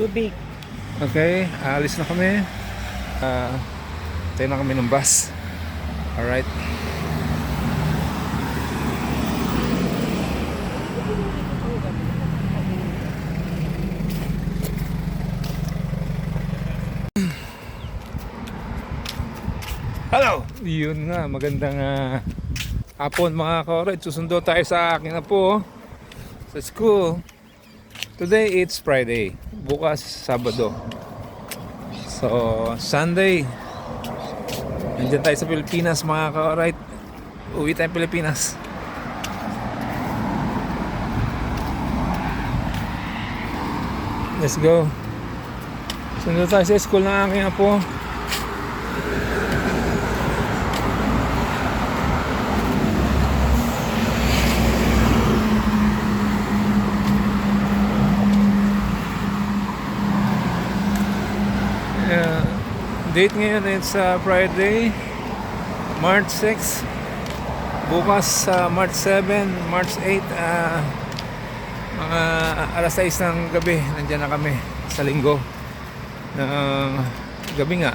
Tubig. Okay, alis na kami. Tayo na kami ng bus. Alright. Hello! Yun nga, magandang hapon mga ka-alright. Susundo tayo sa akin na po sa school. Today it's Friday. Bukas Sabado. So, Sunday. Nandiyan tayo sa Pilipinas mga ka-alright. Uwi tayo Pilipinas. Let's go. Sundo tayo sa school ng aking apo. Date ngayon it's Friday, March 6. Bukas March 7, March 8, mga alas 6 ng gabi nandiyan na kami sa linggo ng gabi nga.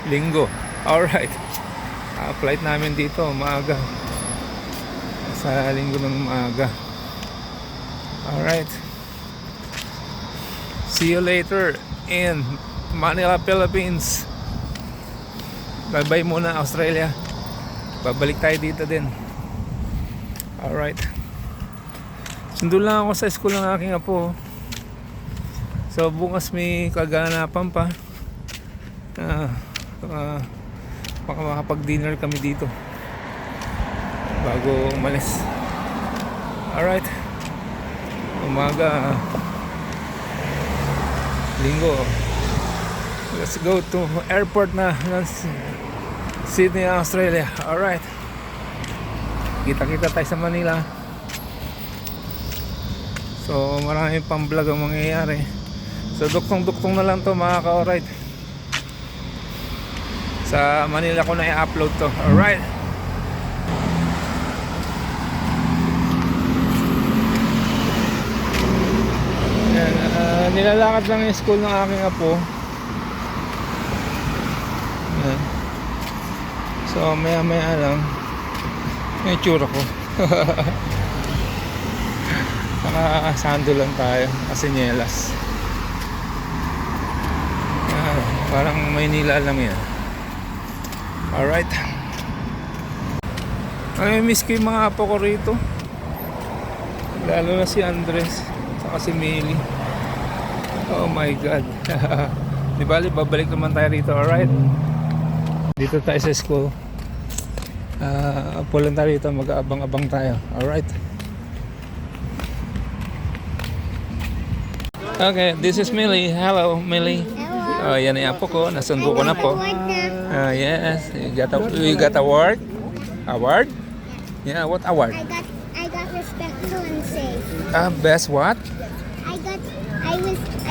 Linggo. Alright, flight namin dito maaga, sa linggo ng maaga. Alright, see you later in Manila, Philippines. Bye-bye muna Australia. Babalik tayo dito din. Alright. Sundo lang ako sa school ng aking apo. So bukas may kaganapan pa. Baka makapag-dinner kami dito bago umalis. Alright. Umaga, linggo. Let's go to airport na ng Sydney, Australia. Alright. Kita-kita tayo sa Manila. So marami pang vlog ang mangyayari. So duktong-duktong na lang to mga ka-alright. Sa Manila ko na i-upload to. Alright. Nilalakad lang yung school ng aking apo. So maya lang may tsura ko. Nakasando lang tayo kasi nyelas. Parang Maynila lang yan. Alright. Ay, miss ko yung mga apo ko rito, lalo na si Andres saka si Millie. Oh my god. Di bali, babalik naman tayo rito. Alright, dito tayo sa school. Pulan tayo dito, mag-aabang-abang tayo. Alright. Okay, this is Millie. Hello, Millie. Hello. Yan ay apo ko. Nasundo ko na po. Yes, you got award? Award? Yeah, what award? I got respectful and safe. Best what? I got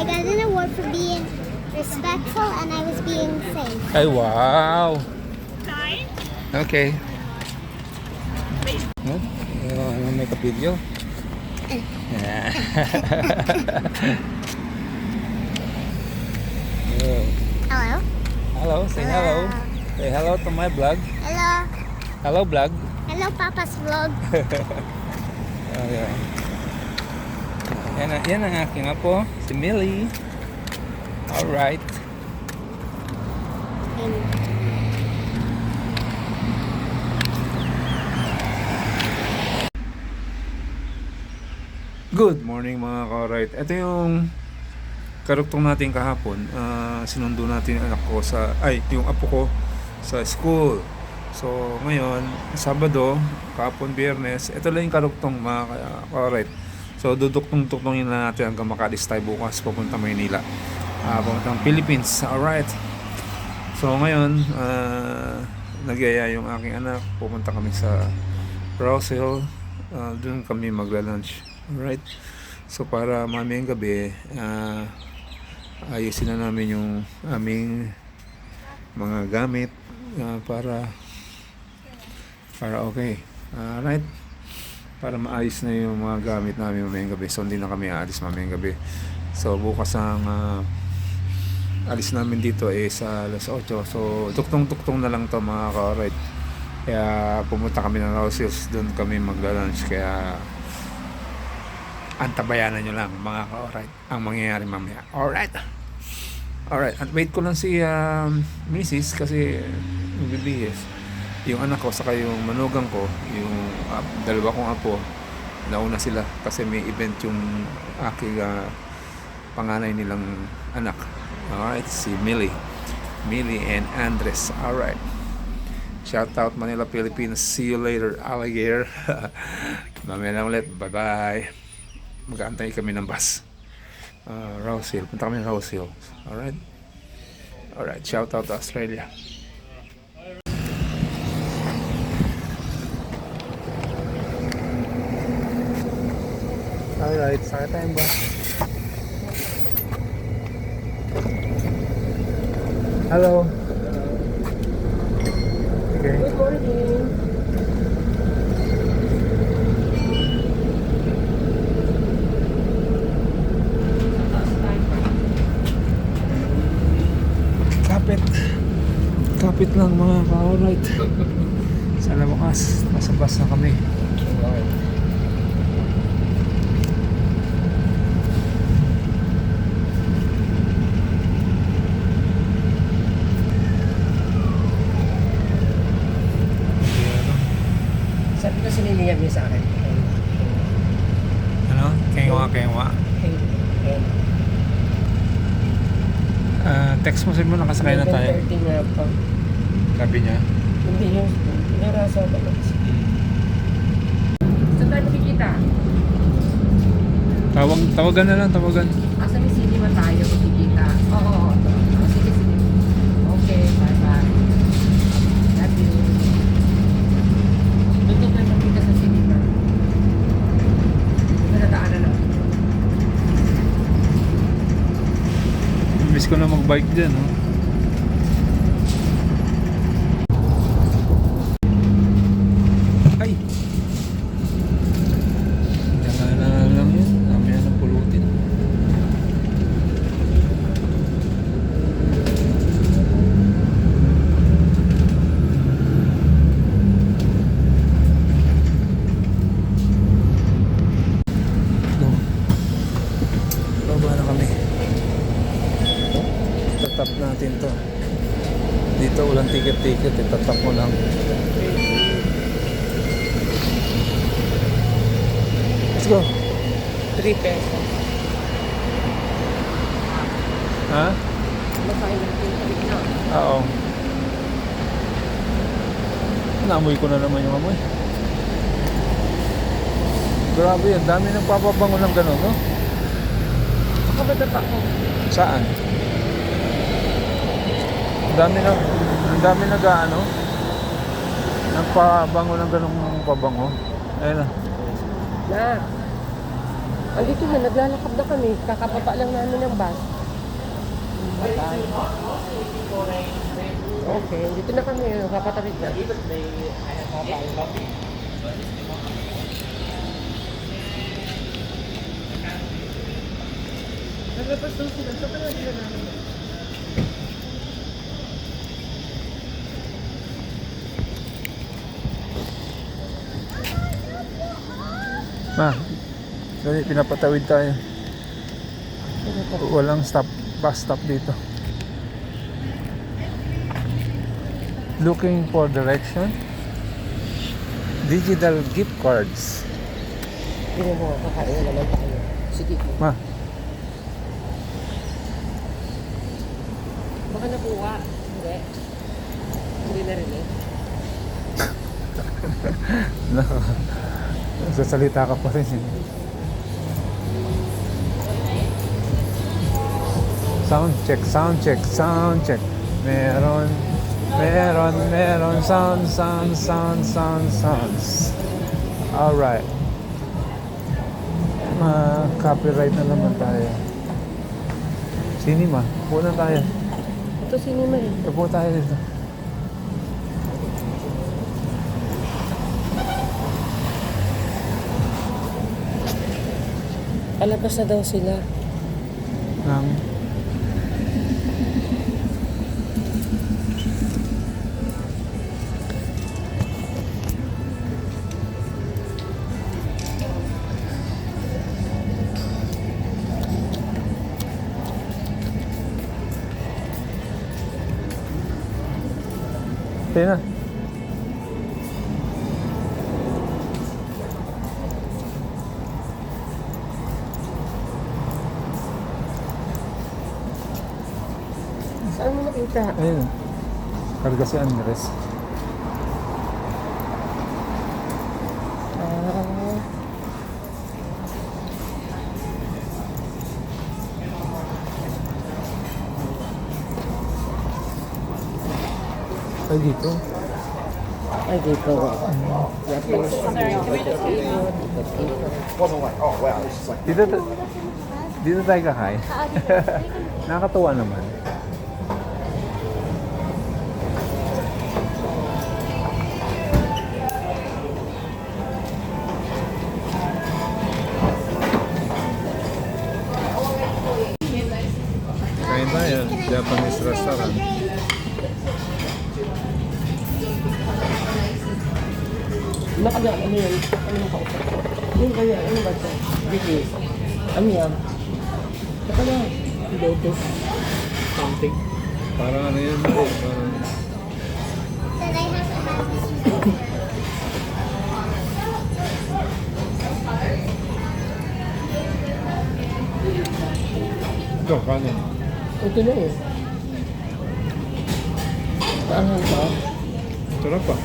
an award for being respectful and I was being safe. Ay, wow. Okay. Make a video. Yeah. Hello. Hello, say hello. Say hello to my vlog. Hello. Hello vlog. Hello, Papa's vlog. Yeah. Yan ang aking apo, si Millie. Alright. Good morning mga ka-alright. Ito yung karuktong natin kahapon. Sinundo natin yung anak ko yung apo ko sa school. So ngayon, Sabado, kahapon Biyernes, ito lang yung karuktong mga ka-alright. So duduktong-duktongin na natin hanggang makalis tayo bukas papunta Maynila. Papuntang Philippines. Alright. So ngayon, nagyaya yung aking anak. Pupunta kami sa Rouse Hill. Doon kami magla-lunch. Alright. So para mamayang gabi, ayusin na namin yung aming mga gamit para okay. Alright. Para maayos na yung mga gamit namin mamayang gabi. So hindi na kami aalis mamayang gabi. So bukas ang alis namin dito sa alas 8. So tuktong-tuktong na lang to mga ka-alright. Kaya pumunta kami ng Rouse Hills, doon kami magla-lunch. Kaya antabayanan nyo lang mga ka-alright ang mangyayari mamaya. Alright, at wait ko lang si Mrs. kasi magbibihis yung anak ko saka yung manugang ko, yung dalawa kong apo. Nauna sila kasi may event yung aking panganay nilang anak. Alright, si Millie and Andres. Alright, shout out Manila, Philippines. See you later, alligator. Mamaya lang ulit. Bye bye. Mag-aantay kami ng bus. Rouse Hill. Punta kami ng Rouse Hill. Alright, shout out to Australia. Alright, sakit tayong bus. Hello. Okay. Good morning. Kapit lang mga ka-alright. Sa lawakas, nasa bus na kami. Sabi ko sinilingap niya sa akin. Ano? Kengwa. Text mo sabi mo nakasakay na tayo. 11:30 nga pa. Sabi niya. Hindi yung inarasa ko. Saan tayo makikita? Tawagan na lang. Asa may cinema tayo makikita? Oo. Sige. Okay, bye. Love you. Doon tayo makikita sa cinema. Ito na daanan na. Miss ko na mag-bike dyan, no? Ay! Dala lang yun. Mamaya na pulutin. Go. Baba na kami. Tatap natin to. Dito walang ticket, tatap mo lang. Let's go. 3 pesos. Ha? Makain natin sa na. Oo. Naamoy ko na naman yung amoy. Grabe yan, dami nagpapabango ng gano'n, no? Kabadata ko. Saan? Ang dami nag-ano? Nagpabango ng ganong pabango. Ayun na. Na. Andito na, naglalakad na kami. Kakababa lang namin ng bus. Bye. Okay, dito na kami. Kapatawid na. Bye. Naglapas daw sila. Saan pa sila namin? Ma, dali, pinapatawid tayo. Walang bus stop dito. Looking for direction. Digital gift cards. Hindi mo kakain na naman tayo. Sige. Ma, Baka nakuha. Hindi. Hindi na rin eh. sasalita ka pa rin. Sound check. Meron, sounds. Alright. Copyright na naman tayo. Cinema, upo na tayo. Ito cinema eh. Upo tayo dito. Palabas na daw sila. ng Tayo na. Saan mo nakita? Ayun. Karga si Andres. Ah, Ay, dito. ay, dito. Japanese. Dito, dito tayo kakain. Nakakatuwa naman. Kain tayo. Japanese restaurant. Ano yan? Ano yung kausap? Yung kaya, ano ba ito? Bigis. Ano yan? Saka na. Lotus. Something. Parang ano yan? Parang... Then I have to have this. Ito, kanin. Ito na eh. Saan ba? Sarap pa.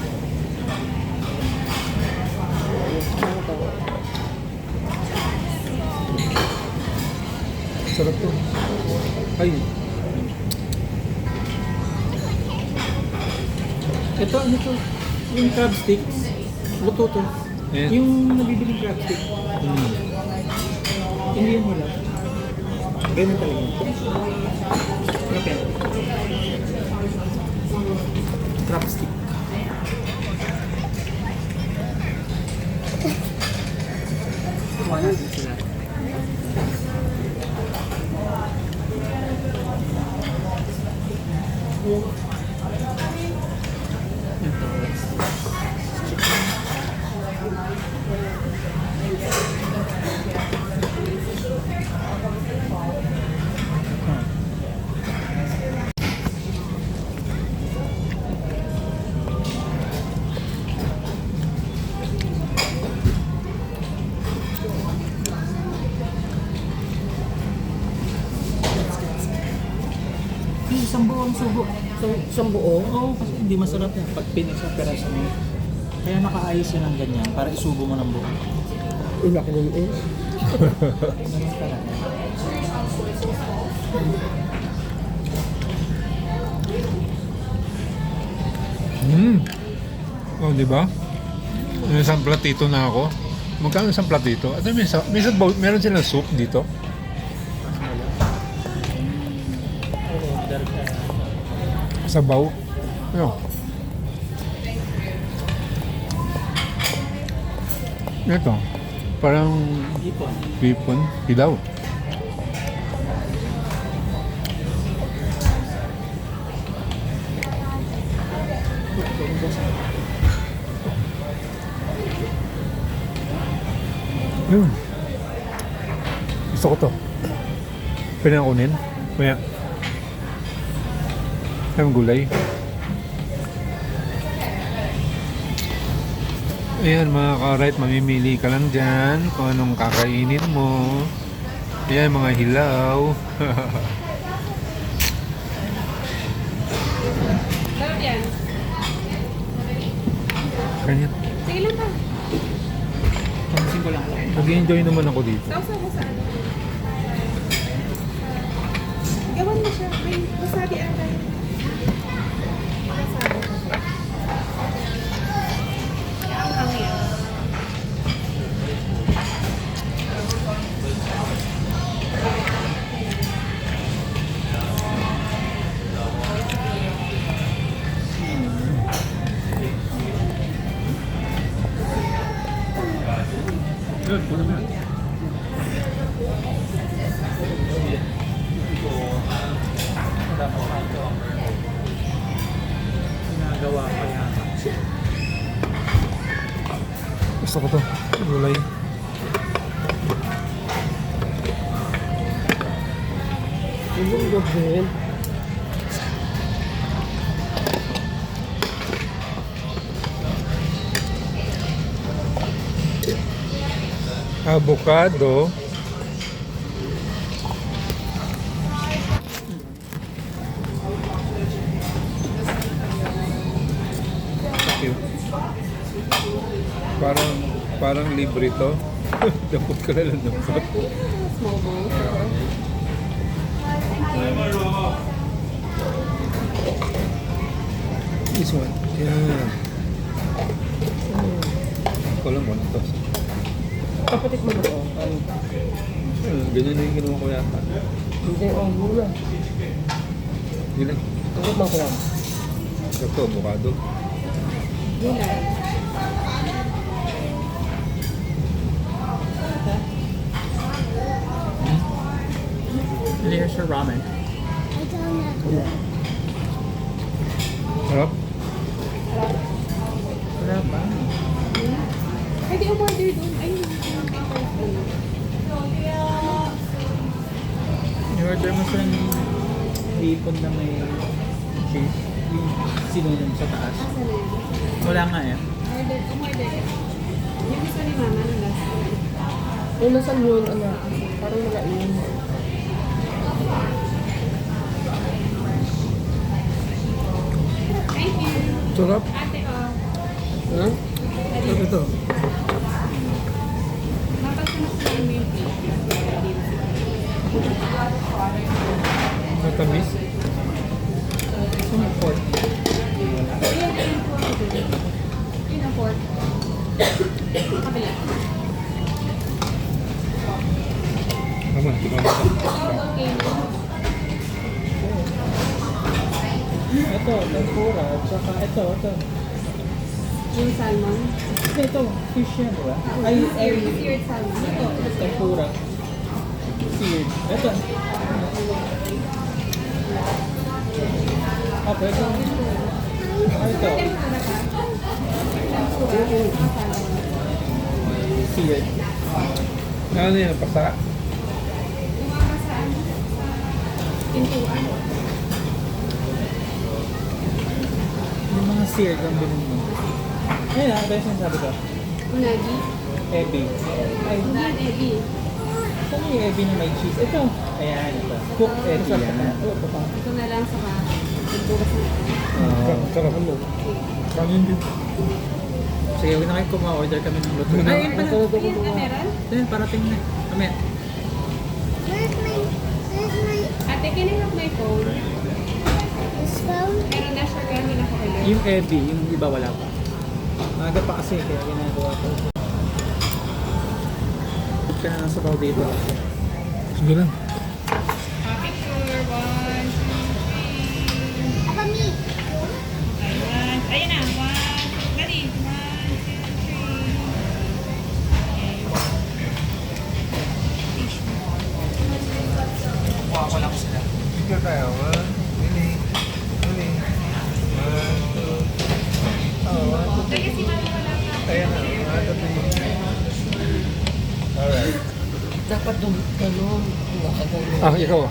Sarap to. Ay. Ito, ano to? Yung crab stick. Luto to. Eh. Yung nabibiling crab stick. Hindi yung wala. Ganun talaga. Okay. Crab stick. Kuha natin sila. Isang buong subo. So, isang buo? Oo, kasi hindi masarap yan pag pinagsaperas mo. Kaya nakaayos yan ng ganyan para isubo mo ng buo. Ulak na yun eh. Ganun talaga. Oh, di ba? May isang platito na ako. Magkano isang platito? At meron silang soup dito. Sabaw. Ano? Ito. Parang Ipon. pipon. Hilaw. Yun. Gusto ko to. Pwede na kunin. Kaya. Ang gulay. Ayan mga ka-right, mamimili ka lang dyan kung anong kakainin mo. Ayan mga hilaw. Sarap yan. Ganyan. Sige lang pa. Pansin ko lang. Nag-enjoy naman ako dito. Sausaw mo sa ano. Gawan mo siya. May wasabi ata yun. Wasabi. Ang yan. Good, po naman. Gawa pa yata. Gusto ko to. Gulay. Yung gawin. Avocado. Cute. Parang libre to. Dapat ka na lang dapat. Small bowl. This one. Yan. Ko lang mo to. Kapatik mo na to. Ganyan na yung ginawa ko yata. Hindi, mura. Yun lang. Tukot lang ko lang. Ito, avocado. Gulay. Here's your ramen. I don't know. Harap. Wala ba? Pwede umorder doon. Ay, I-order mo sa hipon na may cheese. Yung sinunod sa taas. Wala nga eh. Umorder ka. Yung gusto ni mama ng last one. Yung nasan yun, ano, parang wala yun. Thank you. Sarap. Ate, oh. Hmm? Ito. Mapagkamas na yung main page. Matamis. Sino pork? Yun ang pork. Kabila. Tama, tingnan mo. Okay. Ito, tempura. At saka ito. Yung salmon. Ito, fish yan, diba? Ay, Seared salmon. ito, tempura. Seared. Ito. Ah, pwede. Ah, ito. Tempura ka. Seared. Ano yan? Pasa. Umama sa ano? Pintuan. Yung mga seared ang bilhin mo. Ayun ah, ito yung sinasabi ko. Unagi. Ebi. Ay, Unagi, Ebi. saan yung ebi na may cheese? Ito. Ayan, ito. Cooked ebi yan. Ito na lang sa pintura sa Sarap. Kanin din. Sige, huwag na kayo kuma-order kami ng luto. Ay, yun pala. Ayun na meron? Ayun, parating na. Mamaya. Where's my Ate, can I have my phone? this phone? Meron na siya kaya hindi na kapalit. Yung ebi, yung iba wala pa. Maaga pa kasi, kaya ginagawa ko. Huwag ka na ng sabaw dito. Sige lang. Picture, 1, 2, 3. How about me? Ayun na, 1. Dali, 1, 2, 3. Kuha ko lang sila. Picture tayo. Kaya si mama wala pa. Ayan na. Alright. Dapat doon, ano, nakagano. Ah, ikaw.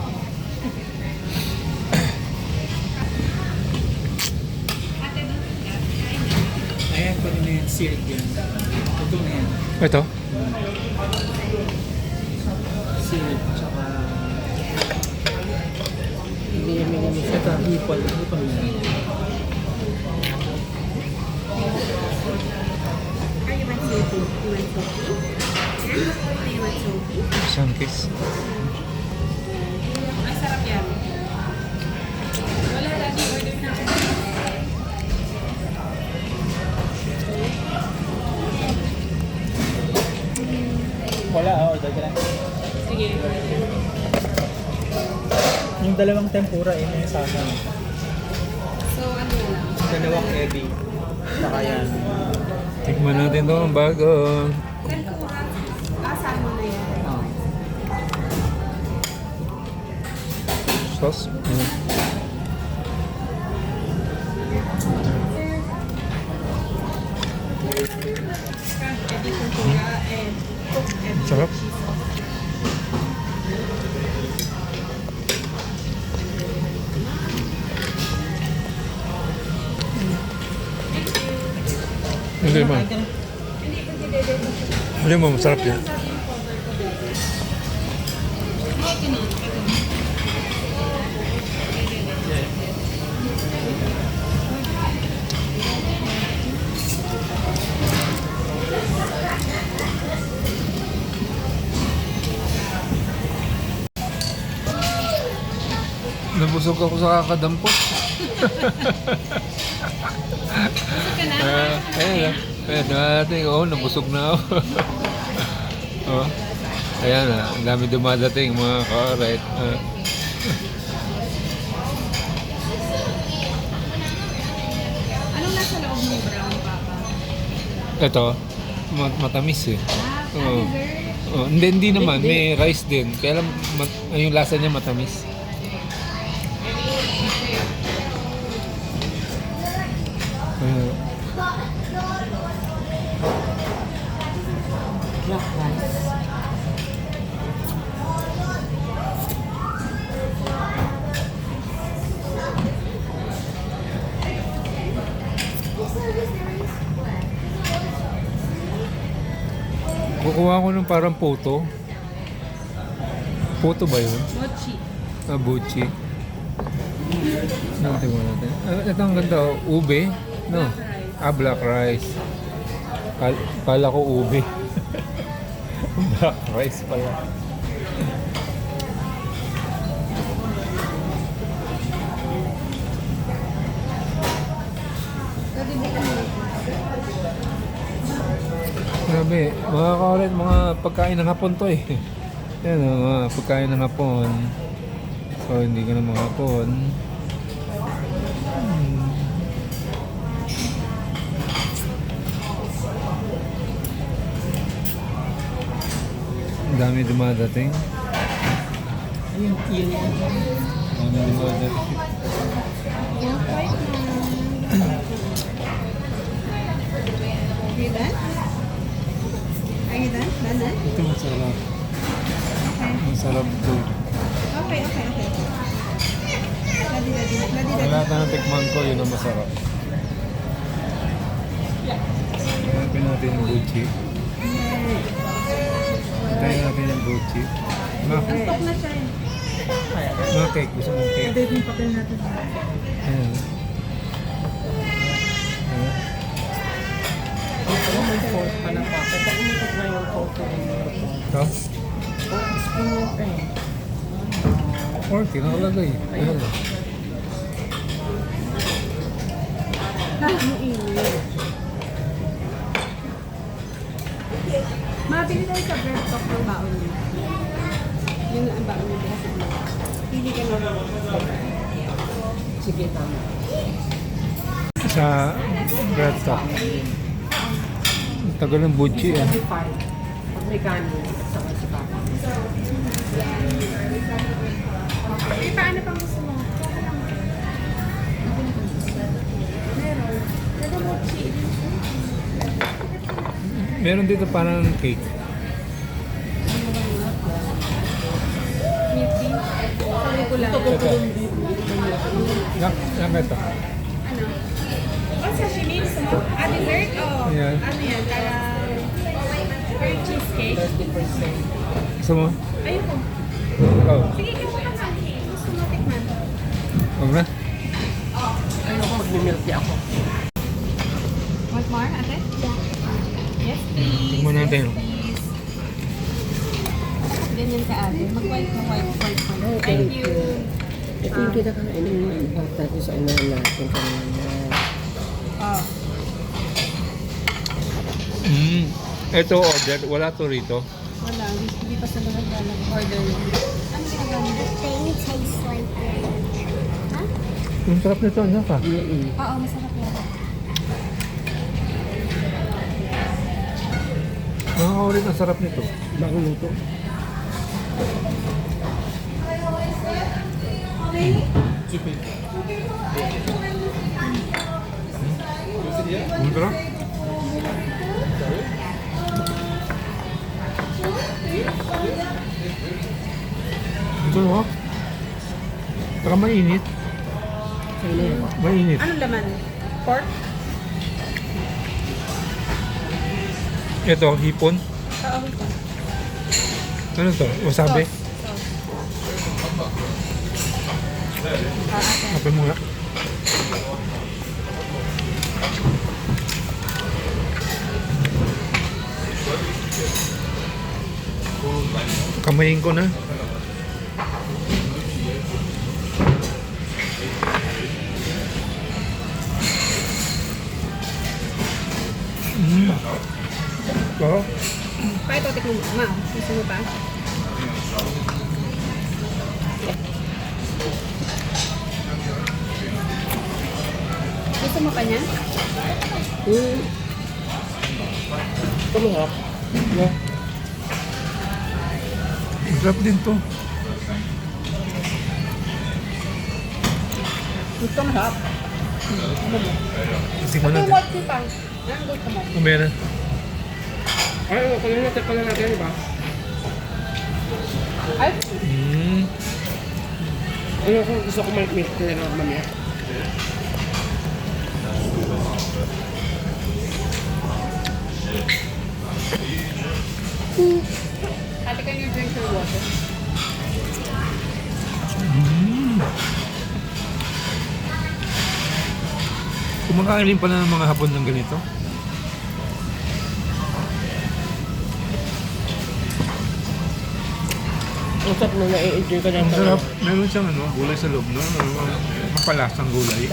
Ate, doon ka. Ayan, pwede na yan. Seared yan. Ito na yan. Ito? Seared, tsaka... Hindi yung minimum. Ito, hipon. Hipon yan. Are you want soapy? You want soapy? Huh? You want soapy? Sunkis. Ang sarap yan. Wala, Daddy. Order na ako. Wala, order ka lang. Sige. Yung dalawang tempura, yun yung sa akin. So, ano na lang? Dalawang ebi. Saka yan. Tikman natin to ang bago. Tempura. Salmon na yan. Ah. Sauce. Sir, Sarap. Hindi mo. Hindi mo, masarap yan. Nabusog ako sa kakadampot. Ayan. Ayan natin. Oo, nabusog na ako. Oh. Ayan na. Ang dami dumadating mga ka-alright. Anong nasa loob ng brown, Papa? Ito, matamis eh. Oo. Dessert? Oh, hindi naman. May rice din. Kaya lang, yung lasa niya matamis. Black rice. Kukuha ko ng parang photo. Photo ba yun? Mochi. Buchi. Tingnan natin. Ito ang ganda. Ube. No. Black rice. Kala ko ube. Black rice pala. Grabe, mga kaulit, mga pagkain ng hapon to eh. Yan, mga pagkain ng hapon. So, hindi ka na mga hapon. Ang dami dumadating. Ayun, yun. Ang dami dumadating. Are you done? Are you done? Done? Ito masarap. Masarap to. Okay. Daddy. Lahat na natikman ko, yun ang masarap. Hanapin natin yung buchi. Hintayin natin yung buchi. Antok na siya eh. Mga cake. Gusto mong cake? Date yung papel natin. Ayan. Ayan. Ito may fork pa ng kape. Bakit mo na yung fork ko? Ito? Spoon yung pen. Or, tinakalagay. Ayan. Mabili tayo sa bread talk ng baon niya. Yung ang baon niya kasi pili ka na. Sige, tama. Sa bread stock. Tagal ng buchi eh. 75. Pag may kanin, saka si Papa. Eh, paano pang gusto mo? Meron. Pero mochi. Meron dito parang cake. Milk tea. Sabi ko lang. Ito. Yan ito. Ano? Oh, sashimi gusto mo? Dessert? Oh. Ayan. Ano yan? Pearl cheesecake? 30%. Gusto mo? Ayoko. Oh. Sige, kaya mo pa gusto mo tikman. Huwag na. Ayoko mag-milk tea ako. Want more, ate? Yes, please. Tingnan natin. Please. Ganyan ka, ate. Mag-wipe. Thank you. Ito yung kinakain ng bata ko sa inahan natin kanina. Oh. Ito order. Wala to rito. Wala. Hindi pa sa lahat order. Ano ginagawa mo? Thing tastes like Ang sarap nito. Ano ka? Oo, masarap yan. Nakakaulit ang sarap nito. Bagong luto. Ang sarap. Ano? Saka mainit. Sa'yo na yan. Mainit. Anong laman? Pork? Ito, hipon. Oo, ito. Ano to? Wasabi? Kapin mo nga. Kamayin ko na. Oo. Pa, ito, tikman mo. Ma, gusto mo pa? Gusto mo pa niya? Ito mahirap. Yeah. Masarap din to. Gusto mo harap? Tingnan Ito yung natin. white tea pa. Anong gusto mo? Mamaya na. Ay, kung natin pala natin, di ba? Ay, Ano kung gusto ko malikmit talaga mamaya? ate, can you drink your water? Kumakain din pala ng mga hapon ng ganito. Ang sarap na na-enjoy ko na Ang sarap. Meron siyang ano, gulay sa loob, no? Mapalasang gulay.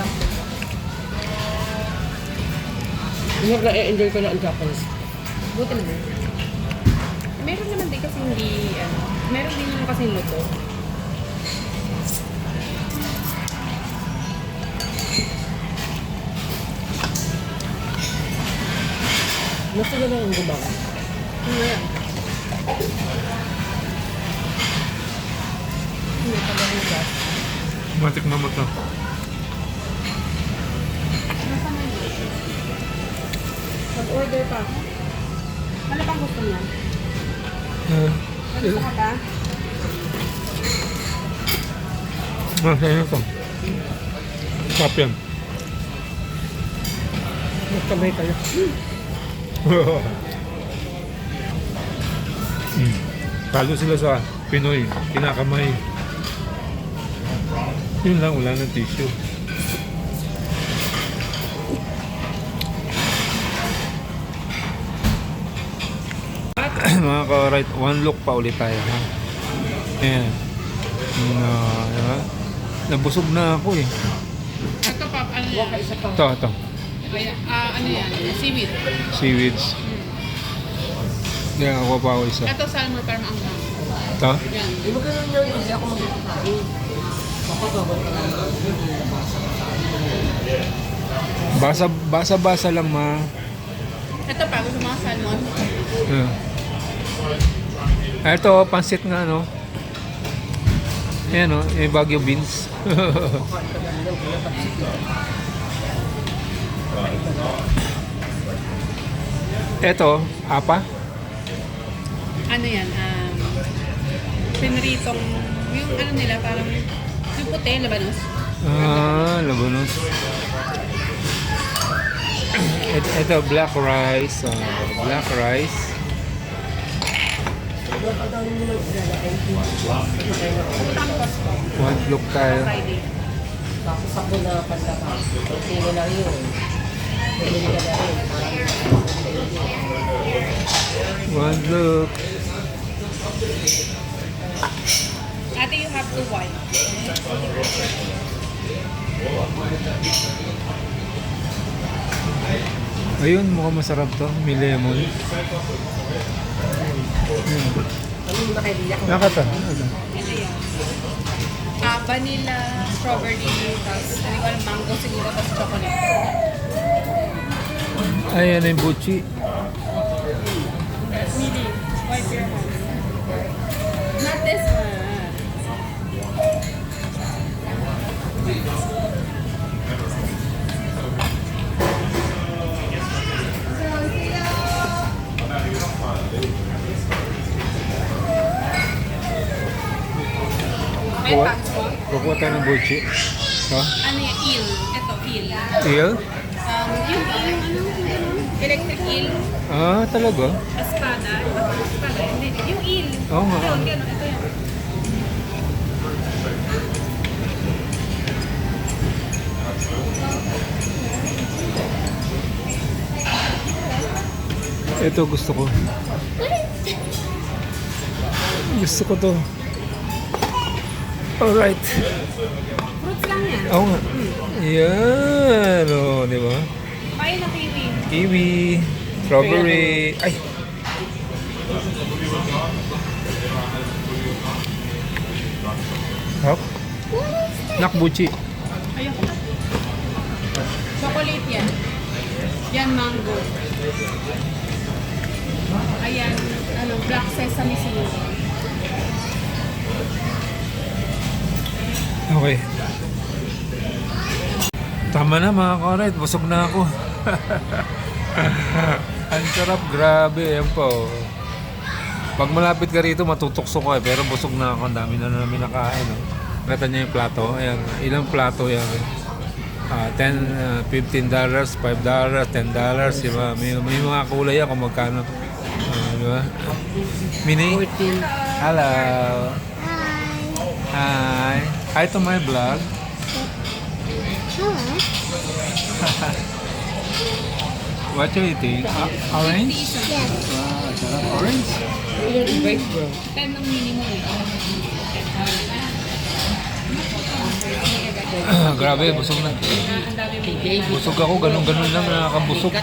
Ang na-enjoy ko na ang Japanese. Buti naman. Meron naman din kasi hindi, ano, meron din naman kasi luto. Gusto na lang ang gumawa. Ano yan? Hindi pa lang yung gas. Matikman mo to. Nasa mo yun? Mag-order pa ako. Ano pang gusto niya? Gusto ka pa? Masaya to. Sarap yan. Magkamay kayo. Talo sila sa Pinoy, kinakamay. Yun lang, wala ng tissue. Mga ka-right, one look pa ulit tayo, ha? Ayan. Diba? Nabusog na ako eh. Ito pa, ano yan? Ito. Ano yan? Seaweed. Seaweeds. Yan, ako pa ako isa. Ito salmon pero maanghang. Ito? Yan. Di ba ganun yung hindi ako magkakain? Makagawal ka lang. Basa-basa lang, ma. Ito pa, gusto mga salmon. Yeah. Ito, pansit nga, no? Ayan, no? Yung Baguio beans. Ito, apa? Ano yan? Pinritong, yung ano nila, parang, yung puti, labanos. Labanos. Ito, black rice. Black rice. One look tayo. Friday. Tapos ako na panlaka. Pagpili lang yun. Pili ka na rin. One look. Ate, you have to wipe. Ayun, mukhang masarap to. May lemon. Ano yung nakaibiya ko? Nakata. Ito yan. Vanilla, strawberry, tapos hindi ko alam, mango siguro, tapos chocolate. Ayan yung buchi. Mili, wipe your hands. Not this one. Magkano buchi? Oh? Ano yung eel? Ito, eel. Eel? Yung electric eel. Ah, talaga? Espada. Espada. Hindi. Yung eel. Oo nga. Ito, ito yun. Ito gusto ko. Gusto ko to. Alright. Fruits lang yan. Oo nga. Yan. O, di ba? Kaya na kiwi. Kiwi. Strawberry. Ay. Hop. Nakbuchi. Ayoko. Chocolate yan. Yan, mango. Ayan, ano, black sesame seed. Okay. Tama na mga ka-right. Busog na ako. Ang sarap. Grabe. Yan po. Pag malapit ka rito, matutokso ko eh. Pero busog na ako. Ang dami na namin nakain. Oh. Nakita niyo yung plato. Ayan. Ilang plato yan. $10, $15, $5, $10. Diba? May mga kulay yan kung magkano. Diba? Mini? 14. Hello. Hi. Hi. Hi to my vlog. Hello. What you eating? Orange? Yes. Wow, sarap. Orange? Invite bro. 10 ng minimum eh. Grabe, busog na. Ang dami mo. Busog ako, ganun-ganun lang nakakabusog.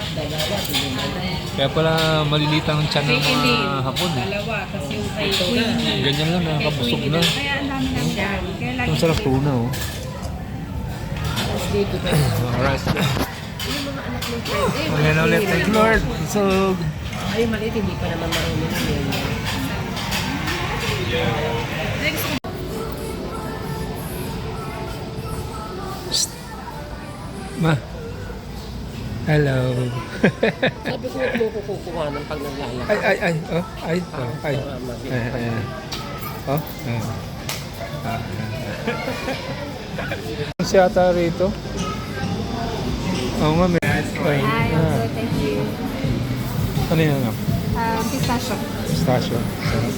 Kaya pala maliliit ang tiyan ng mga hapon. Dalawa. Tapos yung kay Queenie. Ganyan lang, nakakabusog na. Kaya ang dami lang dyan. Kaya lagi Ang sarap tuna, oh. Dito pa. Alright. Yung mga anak ng friend. Ulit ulit. Thank you, Lord. Busog. Ay, maliit. Hindi pa naman marunong yun. Ma. Hello. Sabi ko, huwag mo ko kukuha ng pag naglalakad. Ay. Oh, ay. Oh, ay. Ay. Oh. Si ata rito. Oo nga, may. Thank you. Ano yun nga? Pistachio. Pistachio. Sarap.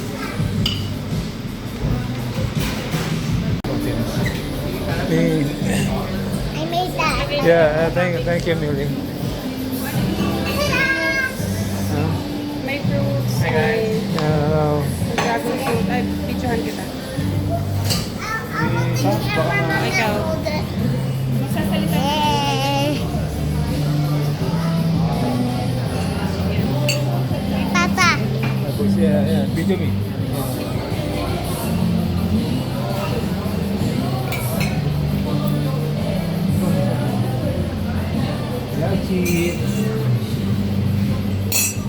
I made that. Yeah, thank you, Millie. May fruits. May Hello. dragon fruit. Ay, picturehan kita. Ikaw. Magsasalita. Yay. Papa. Tapos, yeah, video me. Yachi.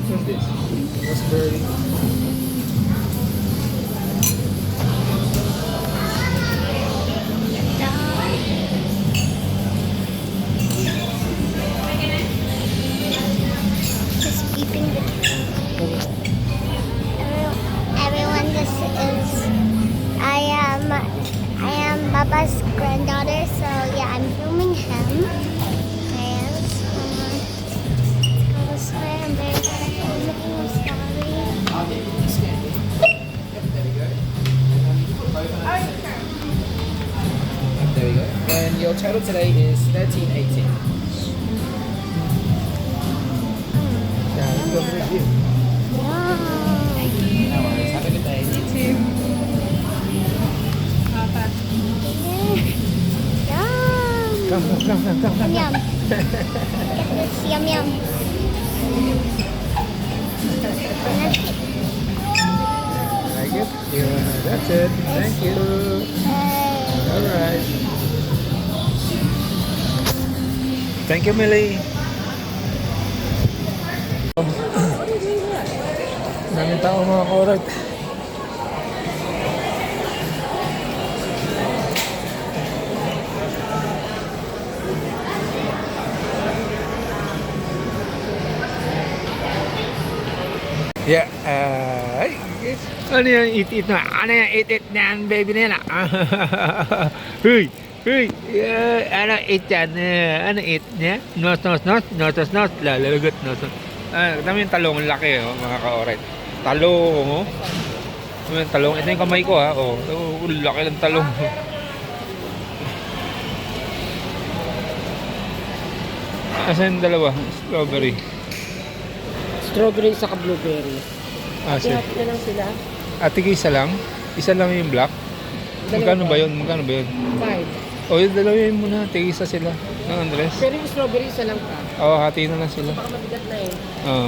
What's this? Raspberry. Just keeping the everyone. This is I am Baba's granddaughter, so yeah, I'm filming him. And I'm sorry, I'm very sorry. There you go. And your total today is 13.80. Yeah, you go for this view. No worries. Have a good day. You too. Papa. Yum. Come. Yum. Get this. Yum yum. Like it? Yeah, that's it. Thank you. Alright. Thank you, Millie. Daming tao mga korek. Yeah, ay, Ano yan, eat na? Ano yan, eat na yan, baby na yan? Huy! Huy! Ano eat yan? Ano eat niya? Nos, lalagot, nos. Dami yung talong, laki, oh, mga ka-alright. Talong, oh. Ano yung talong? Ito yung kamay ko, ha. Oh, laki ng talong. Asan yung dalawa? Strawberry. Strawberry sa blueberry. Sige. Hati na lang sila. Tige isa lang? Isa lang yung black? Magkano ba yun? 5. O, yung dalawa yun muna. Tige isa sila. Ng Andres. Pero yung strawberry isa lang ka. Oo, hati na lang sila. Baka mabigat na eh. Oo.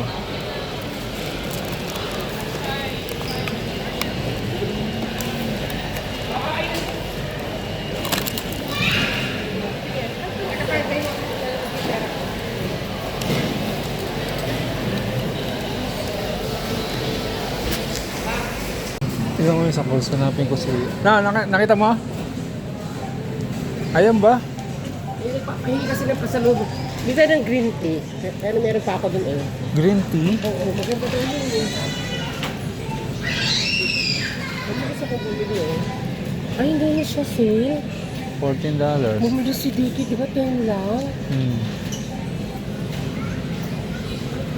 Tignan mo yung sa calls, hanapin ko si... nakita mo? Ayan ba? Pahingi kasi ng pasalubong. Di tayo ng green tea. Pero meron pa ako dun eh. Green tea? Oo, maganda daw yun eh. Ano gusto ko bumili eh? Ay, hindi na siya sale. $14. Bumili si Dicky, di ba 10 lang?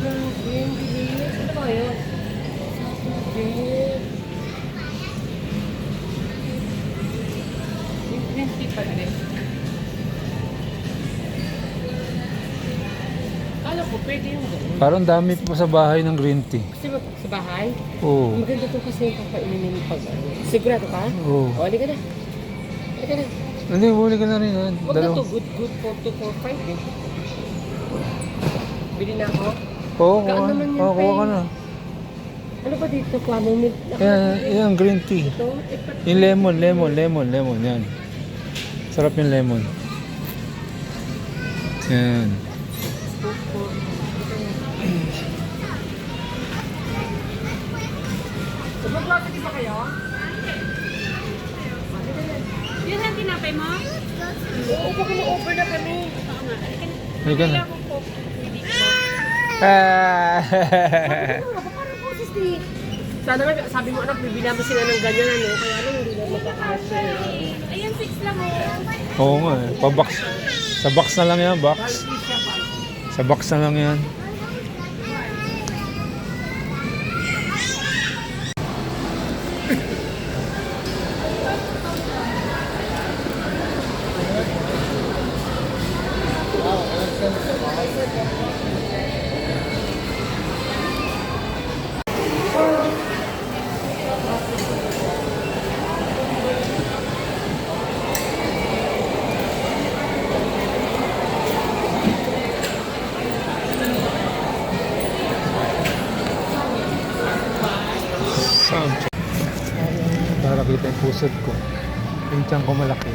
Grabe, ang bilis. Ano ba yun? Saturday. Yung green tea pa rin. Kala ko, pwede yung gano'n. Parang dami pa sa bahay ng green tea. Kasi sa bahay, Oo. maganda to kasi yung kakainin pag ano. Sigurado ka? Oo. O, halika na. Halika na. Hindi, huli ka na rin. Ha? Huwag na to, good for 2, 4, 5 eh. Bili na ako. Oo, Kaan naman yan, kuha ka Peng. na. Ano ba dito? Plano milk? Yan, green tea. Ito? Yung lemon. Yan. Sarap yung lemon. Yan. Mag-grocery ba kayo? Yun ang tinapay mo? Oo, baka ma-over na kami. Halika na. Parang boses ni... Sana nga, sabi mo anak, bibila mo sila ng ganyan ano, kaya lang hindi na magkakasya. Ayan, 6 lang oh. Oo nga eh. Pa-box. Sa box na lang yan, box. Siya pa. Sa box na lang yan. Sound check. Para kita yung pusod ko. Yung tiyan ko malaki.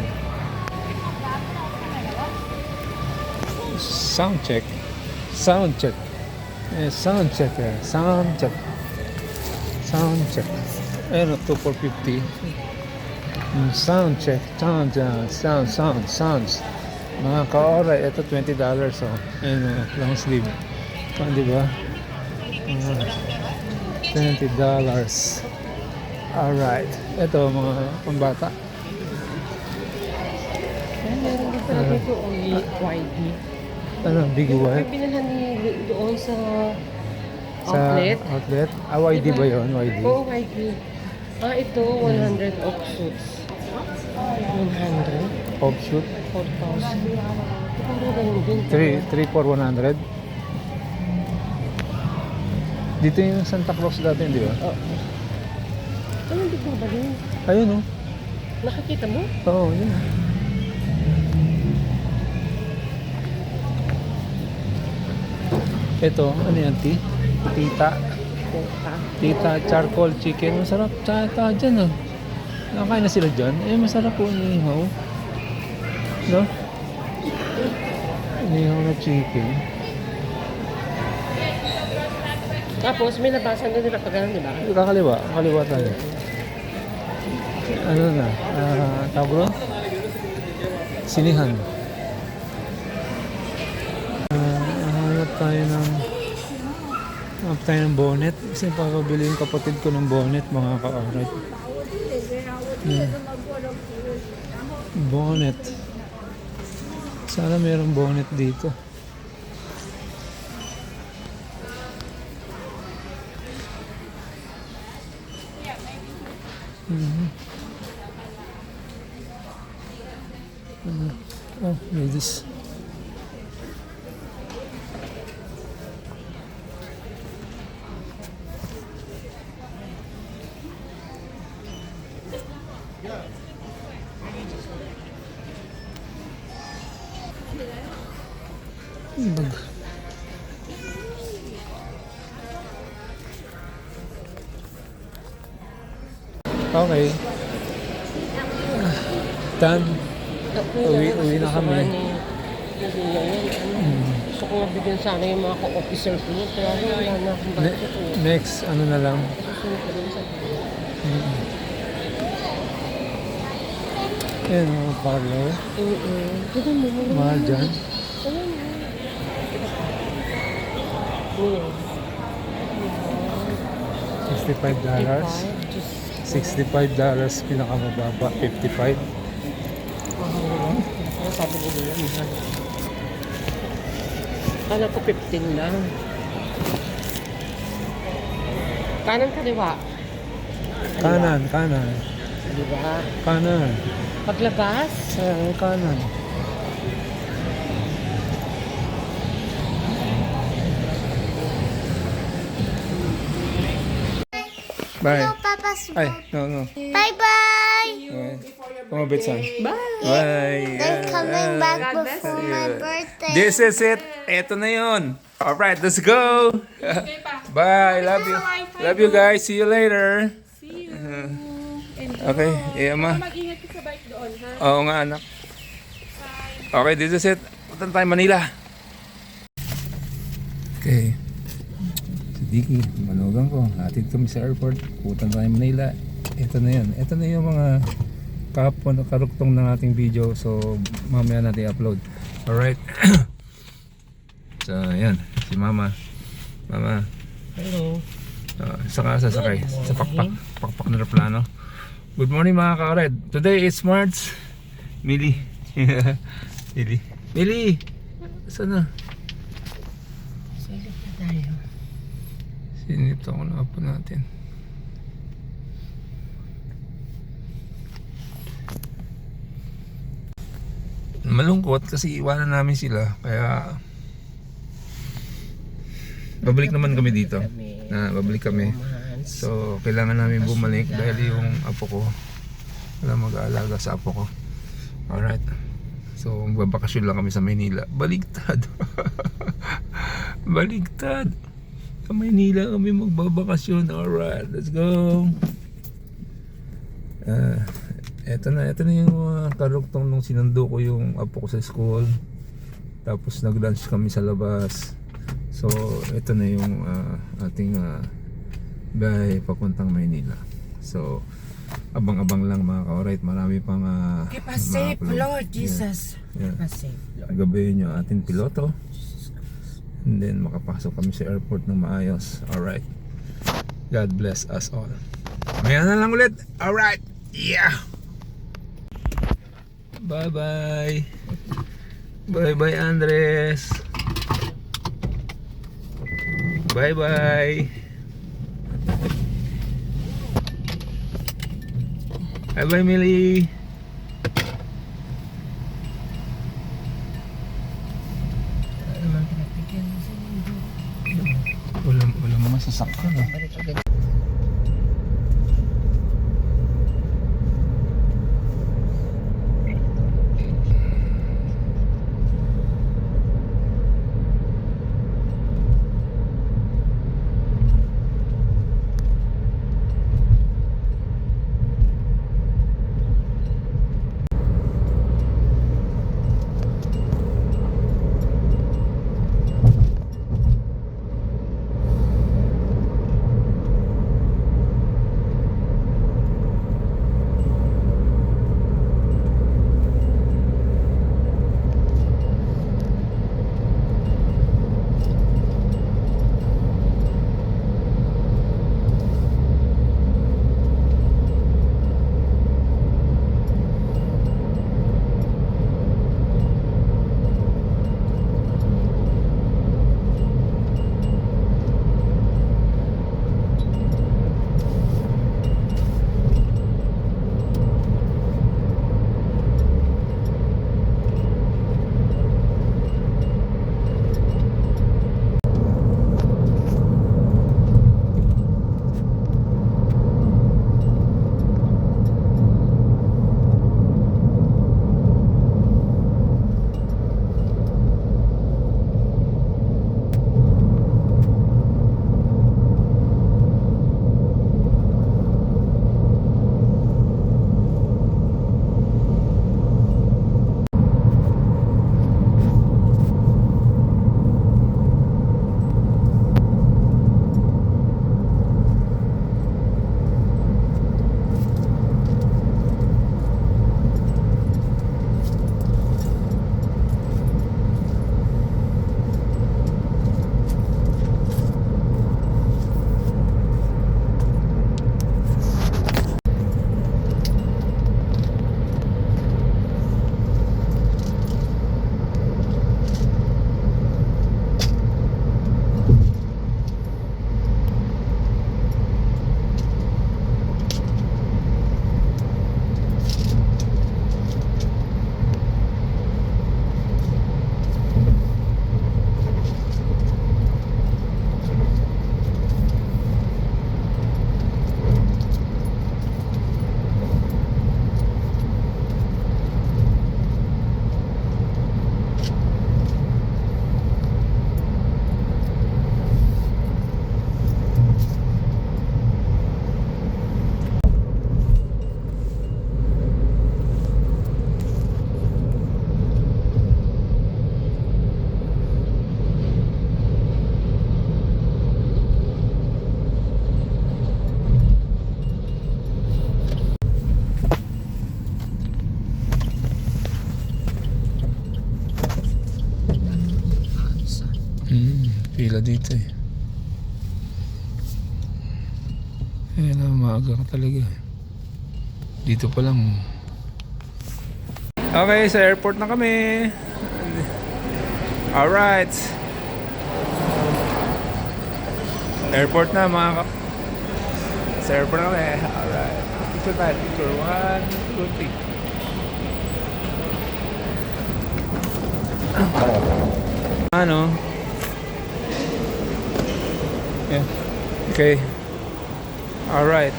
Sound check. Sound check. Sound check. Sound check. Sound check. Ayun, 2 for 50. Sound check. Sounds. Mga ka-oray, ito $20. Oh. Ayun, long sleeve. Di ba? $20. Alright. Ito, mga pambata. Meron din pala dito YD. Ano, big May white? binalhan ni doon sa Sa outlet. outlet? YD ba yun? YD? Oo, YD. Ito, 100 off suits. 100? Offshoot? 4,000. Parang ganun din. 3 for 100? Dito yung Santa Claus dati, di ba? Oo. Ano, hindi ko ba din? Ayun, oh. Nakikita mo? Oo, yun. Ito, ano yan, Tita. Tita charcoal chicken. Masarap tsaka dyan, ah. Nakakain na sila dyan. Masarap po inihaw. No? Inihaw na chicken. Tapos, may labasan doon nila pag ganun, di ba? Kakaliwa tayo. Ano na? Tawag doon? Sinihan. Hanap tayo ng Hanap tayo ng bonnet. Kasi papabili yung kapatid ko ng bonnet, mga ka-alright. Bonnet. Sana mayroong bonnet dito. Oh, ladies. Bag. Okay. Done. Uwi na kami. Gusto ko nga bigyan sana yung mga co-officer ko. Pero wala na akong budget. Next, ano na lang. Susunod ko rin sa Yan, mga parlor. Tignan mo. Mahal dyan. Ayan mo. Ayan. $65. Pinakamababa, 55. Ano sabi nila yan? Mahal. Kala ko 15 lang. Kanan kaliwa. Kanan. Diba? Kanan. Paglabas. Kanan. Bye. No, Papa's Ay, no. Bye-bye. Pumabit saan? Bye! Bye. They're coming back God bless before my birthday. This is it. Eto na yun. Alright, let's go. Bye. Love you. Love you guys. See you later. See you. Okay. Yeah, ma. Mag-ingat ka sa bike doon, ha? Oo nga, anak. Okay, this is it. Punta tayo Manila. Okay. Si Dicky, manugang ko. Hatid kami sa airport. Punta tayo Manila. Ito na yun. Ito na yung mga karuktong ng ating video. So, mamaya natin upload. Alright. So, yan. Si Mama. Mama. Hello. Saka sasakay. Sa pakpak. Pakpak na plano. Good morning mga ka-red. Today is March. Mili. Mili. Saan na? Silip na tayo. Sinito ako na po natin. Malungkot kasi iwanan namin sila. Kaya babalik naman kami dito. Babalik kami. So kailangan namin bumalik dahil yung apo ko wala mag-aalaga sa apo ko. Alright. So magbabakasyon lang kami sa Maynila. Baligtad. Baligtad. Sa Maynila kami magbabakasyon. Alright, let's go. Eto na yung mga karuktong nung sinundo ko yung apo ko sa school. Tapos nag-lunch kami sa labas. So eto na yung ating biyahe papuntang Maynila. So abang-abang lang mga ka-alright. Marami pang Keep us safe, Lord Jesus. Yeah. Keep us safe, Lord. Gabayin yung ating piloto. And then makapasok kami sa airport ng maayos. Alright. God bless us all. Maya na lang ulit. Alright. Yeah. Bye bye. Bye bye Andres. Bye bye. Bye bye Millie. Walang mga sasakyan. sila dito eh. Ayan na, maaga ka talaga. Dito pa lang. Okay, sa airport na kami. Alright. Airport na mga sa airport na kami. Alright. Picture tayo. Picture 1, 2, 3. Ano? Yeah. Okay. Alright.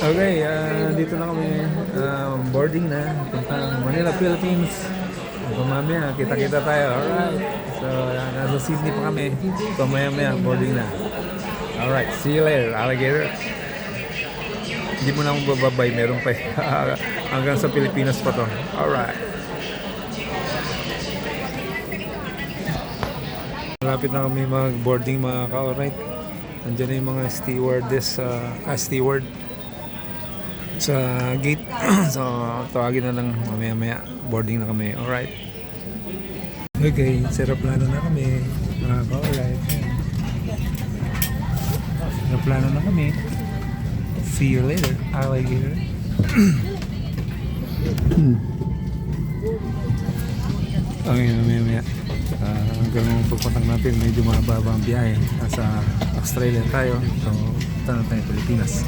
Okay, dito na kami. Boarding na. Puntang Manila, Philippines. Mamaya, kita-kita tayo. Alright. So, nasa Sydney pa kami. So, maya-maya, boarding na. Alright, see you later, alligator. Hindi mo na akong bababay, meron pa hanggang sa Pilipinas pa to. Alright. Malapit na kami mag-boarding mga ka-alright. Nandiyan na yung mga stewardess, steward sa gate. So, tawagin na lang mamaya-maya. Boarding na kami. Alright. Okay, seroplano na kami. Mga ka-alright. Seroplano na kami. See you later, alligator. Okay, mamaya-maya. Hanggang pagpatang natin, medyo mababa ang biyahe. Nasa Australia tayo. So, punta na tayo Pilipinas.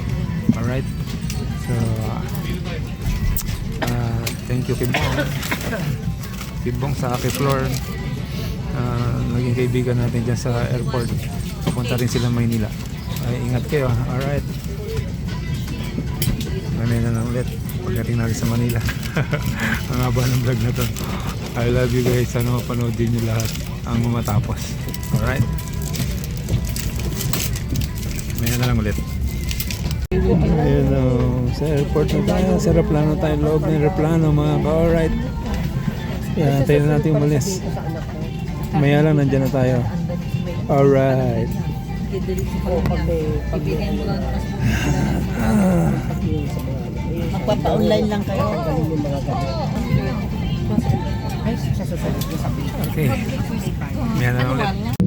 Alright. So, thank you kay Bong. Kay Bong sa Aki Floor. Naging kaibigan natin dyan sa airport. Pupunta rin sila Maynila. Ay, ingat kayo. Alright. Mamaya na lang ulit. Pagdating natin sa Manila. Ang haba ng vlog na to. I love you guys. Sana mapanood din nyo lahat ang matapos. Alright. Mamaya na lang ulit. Ayun o, sa airport na tayo, sa aeroplano tayo, loob ng aeroplano mga ka-alright. Yan, tayo na natin umalis. Maya lang, nandyan na tayo. Alright. Magpapa-online lang kayo. Okay. Maya na lang ulit.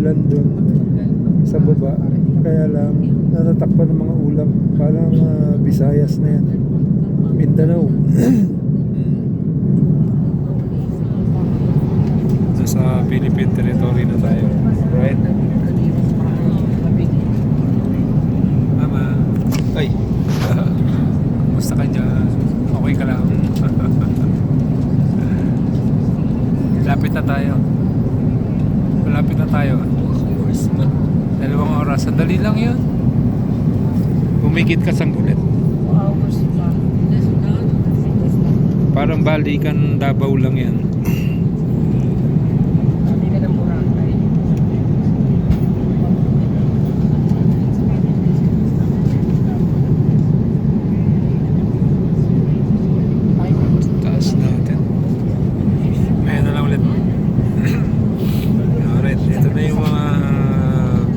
island dun sa baba. Kaya lang natatakpan ng mga ulap. Parang Visayas na yan. Mindanao. Nasa Philippine territory na tayo. Right? Mama. Ay. Kumusta ka dyan? Okay ka lang? Malapit na tayo. Malapit na tayo. 2 oras. Sandali lang yun. Humigit ka sanggulit. Parang balikan Davao lang yan. Taas natin. May na lang ulit. Alright, ito na yung mga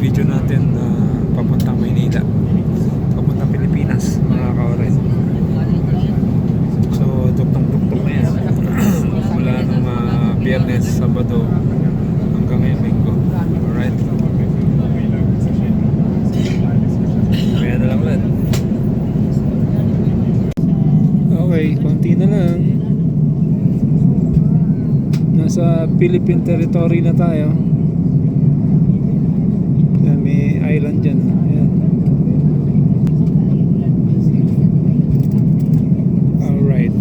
video natin na papuntang Maynila, papuntang Pilipinas, mga ka-alright. So, tuktong-tuktok na yan. Mula nung Biyernes, Sabado, hanggang ngayon Linggo. Alright. Kaya na lang ulit. Okay, konti na lang. Nasa Philippine territory na tayo. May island dyan. Ayan. Alright.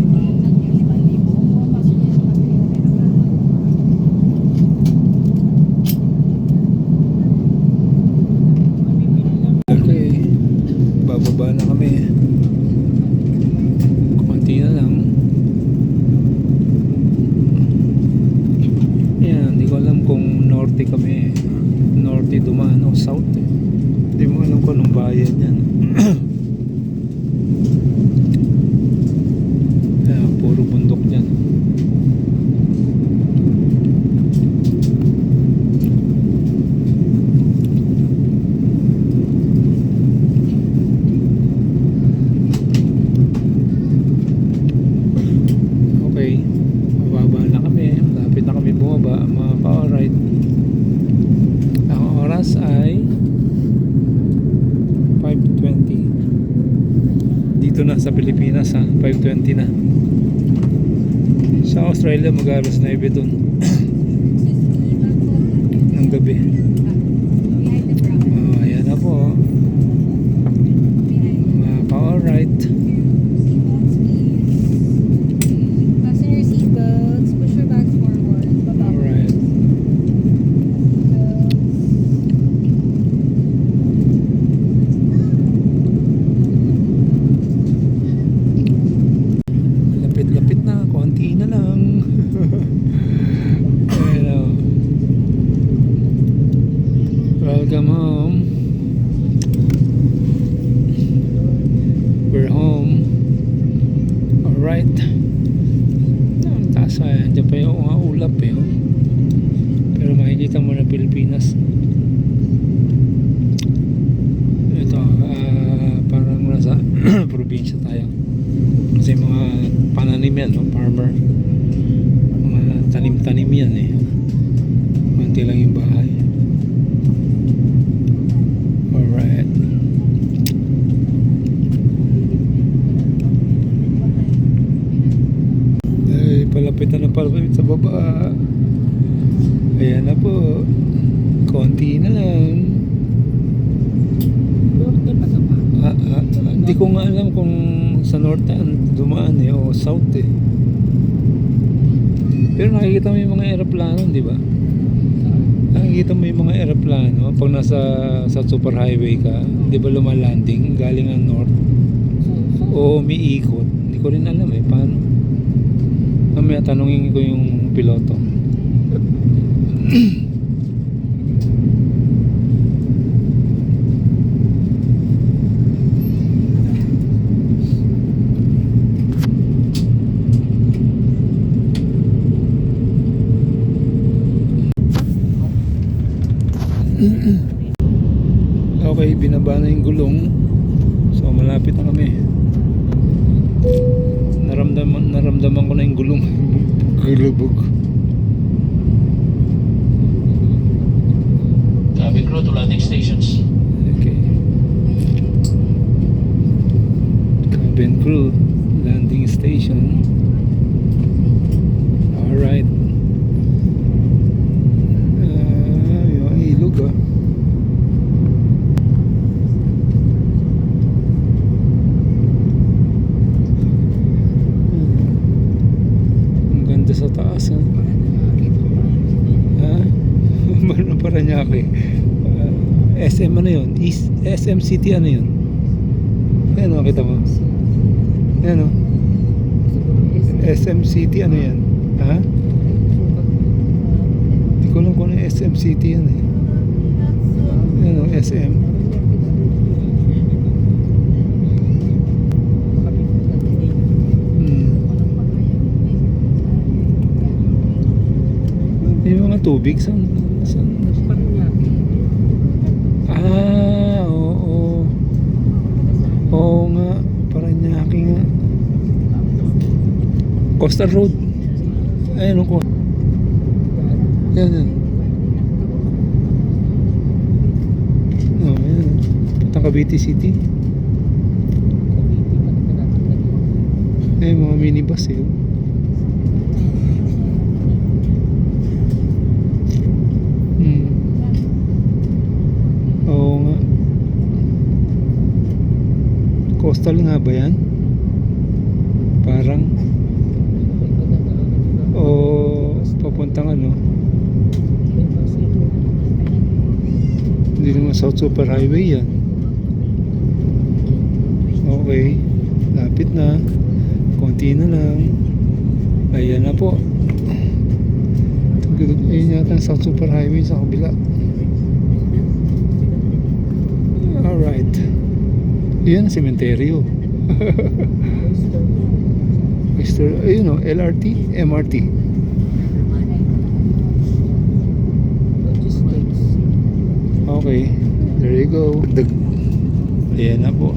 Okay. Bababa na kami. Konti na lang. Ayan, hindi ko alam kung norte kami. Norte dumaan o south eh. Hindi mo alam kung anong bayan yan. Ayan, puro bundok yan. Okay, mababa na kami. Malapit na kami bumaba, mga ka-alright. Ang oras ay 5:20 dito na sa Pilipinas, ha? 5:20 na. Sa Australia mag-alas 9 dun ng gabi. Ayan na po mga ka-alright. Fasten your seatbelts. Push your bags forward. Alright. Lapit-lapit na, konti na lang. Hello. Welcome home. We're home. Alright. Ang taas nga yan. Diyan pa yung mga ulap eh. Oh. Pero makikita mo na Pilipinas. Ito, parang nasa probinsya tayo. Kasi mga pananim yan, no? Farmer. Mga tanim-tanim yan eh. Konti lang yung bahay. Alright. Ay, palapit na palapit sa baba. Ayan na po. Konti na lang. Hindi ko nga alam kung sa norte dumaan eh o south eh. Pero nakikita mo yung mga eroplano, di ba? Nakikita mo yung mga eroplano pag nasa sa super highway ka, di ba lumalanding galing ang north o umiikot. Hindi ko rin alam eh paano. Mamaya tanungin ko yung piloto. Okay, binaba na yung gulong. So malapit na kami. Naramdaman ko na yung gulong. Gulubog. Tomorrow to landing stations. Okay. Cabin crew, landing station. Alright. Yung ilog ah. Ang ganda sa taas ah. Ha? Ano Paranaque? SM ano yun? East, SM City ano yun? Ayan o, kita mo? Ayan o. SM City ano yan? Ha? Hindi ko alam kung ano yung SM City yan eh. Ayan o, SM. Yung mga tubig saan? Oo. Oo nga, Paranaque nga. Coastal Road. Ayun ko. Yan. Oh, yan. Puntang Cavite City. Ayun, mga minibus eh. Oo nga. Coastal nga ba yan? Parang o papuntang ano? Hindi naman South Super Highway yan. Okay, lapit na. Konti na lang. Ayan na po. Ayun yata ang South Super Highway sa kabila. Alright. Yan ang sementeryo. Ayun o, LRT, MRT. Okay, there you go. Ayan na po.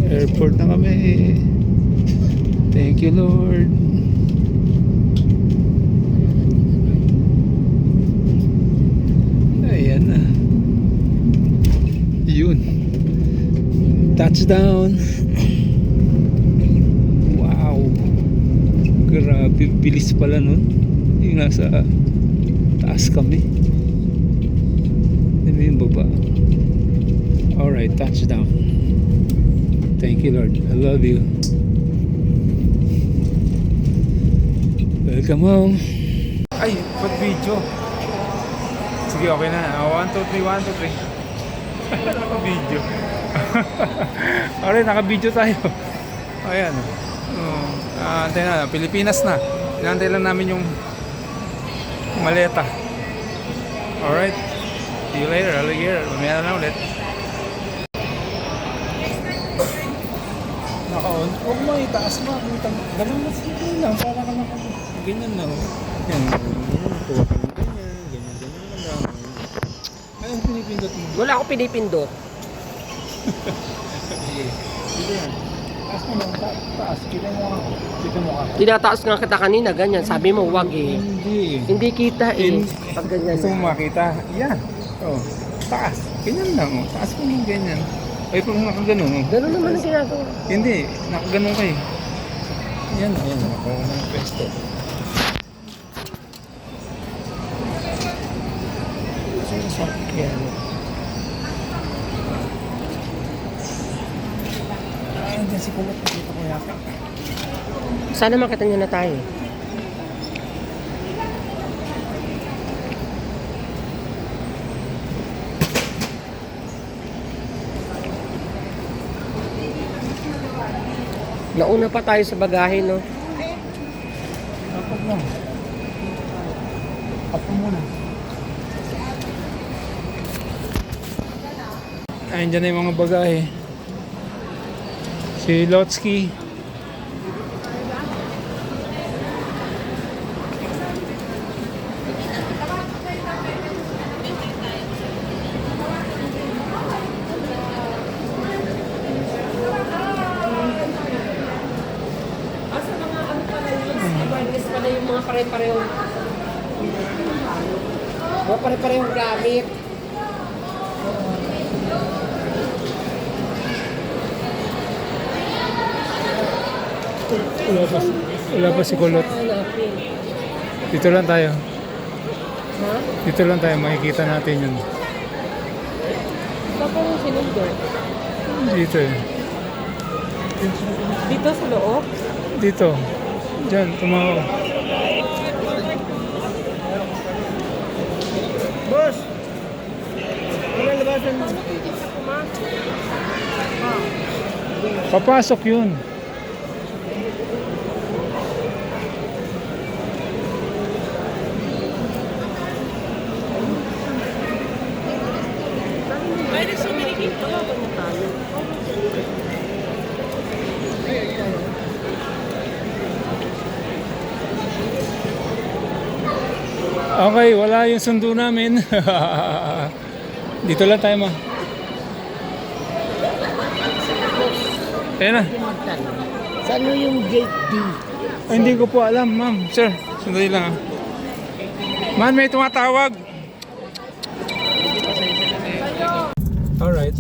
Airport na kami. Thank you, Lord. Ayan na. Yun. Touchdown. Wow. Grabe, bilis pala nun. Yung nasa taas kami. Ano yung baba? Alright, touchdown. Thank you, Lord. I love you. Welcome home. Ay, pag video. Sige, okay na. 1, 2, 3, 1, 2, 3. Naka-video. Alright, naka-video tayo. Ayan. Antay na, Pilipinas na. Inantay lang namin yung maleta. Alright. See you later, alligator. Mamaya na ulit. Naka-on. Huwag mo itaas mo. Ganun mas hindi lang. Para ka lang ganyan na. Yan. Kuha ka lang ganyan. Ganyan lang. Ayun, pinipindot mo. Wala ako pinipindot. Dito yan. Taas mo lang. Taas. Kita mo ako. Tinataas nga kita kanina, ganyan. Sabi mo, wag eh. Hindi. Hindi kita eh. Pag ganyan. Gusto mo makita? Yan. Oh. Taas. Ganyan lang. Oh. Taas mo yung ganyan. Ay, kung nakaganon. Oh. Ganun naman ang ginagawa. Hindi. Nakaganon kayo. Yan. Ayan. Ako ng pesto. Yan. Ayun dyan si Kulot. Dito ko yata. Sana makita niya na tayo. Nauna pa tayo sa bagahe, no? Dapat lang. Apo muna. Ayun dyan na yung mga bagahe. Si Lotsky. Pala yung mga pare-pareho. Mga pare-parehong gamit. Wala pa si Kulot. Hanapin. Dito lang tayo. Ha? Dito lang tayo, makikita natin yun. Saan pa yung sinundo? Dito eh. Dito sa loob? Dito. Diyan, tumawag. Boss! Wala labasan mo. Papasok yun. Pwede sumili. Tawagan mo tayo. Okay, wala yung sundo namin. Dito lang tayo ma. Ayan na. Saan mo yung gate D? Ay, hindi ko po alam, ma'am. Sir, sandali lang. Man, may tumatawag. Alright.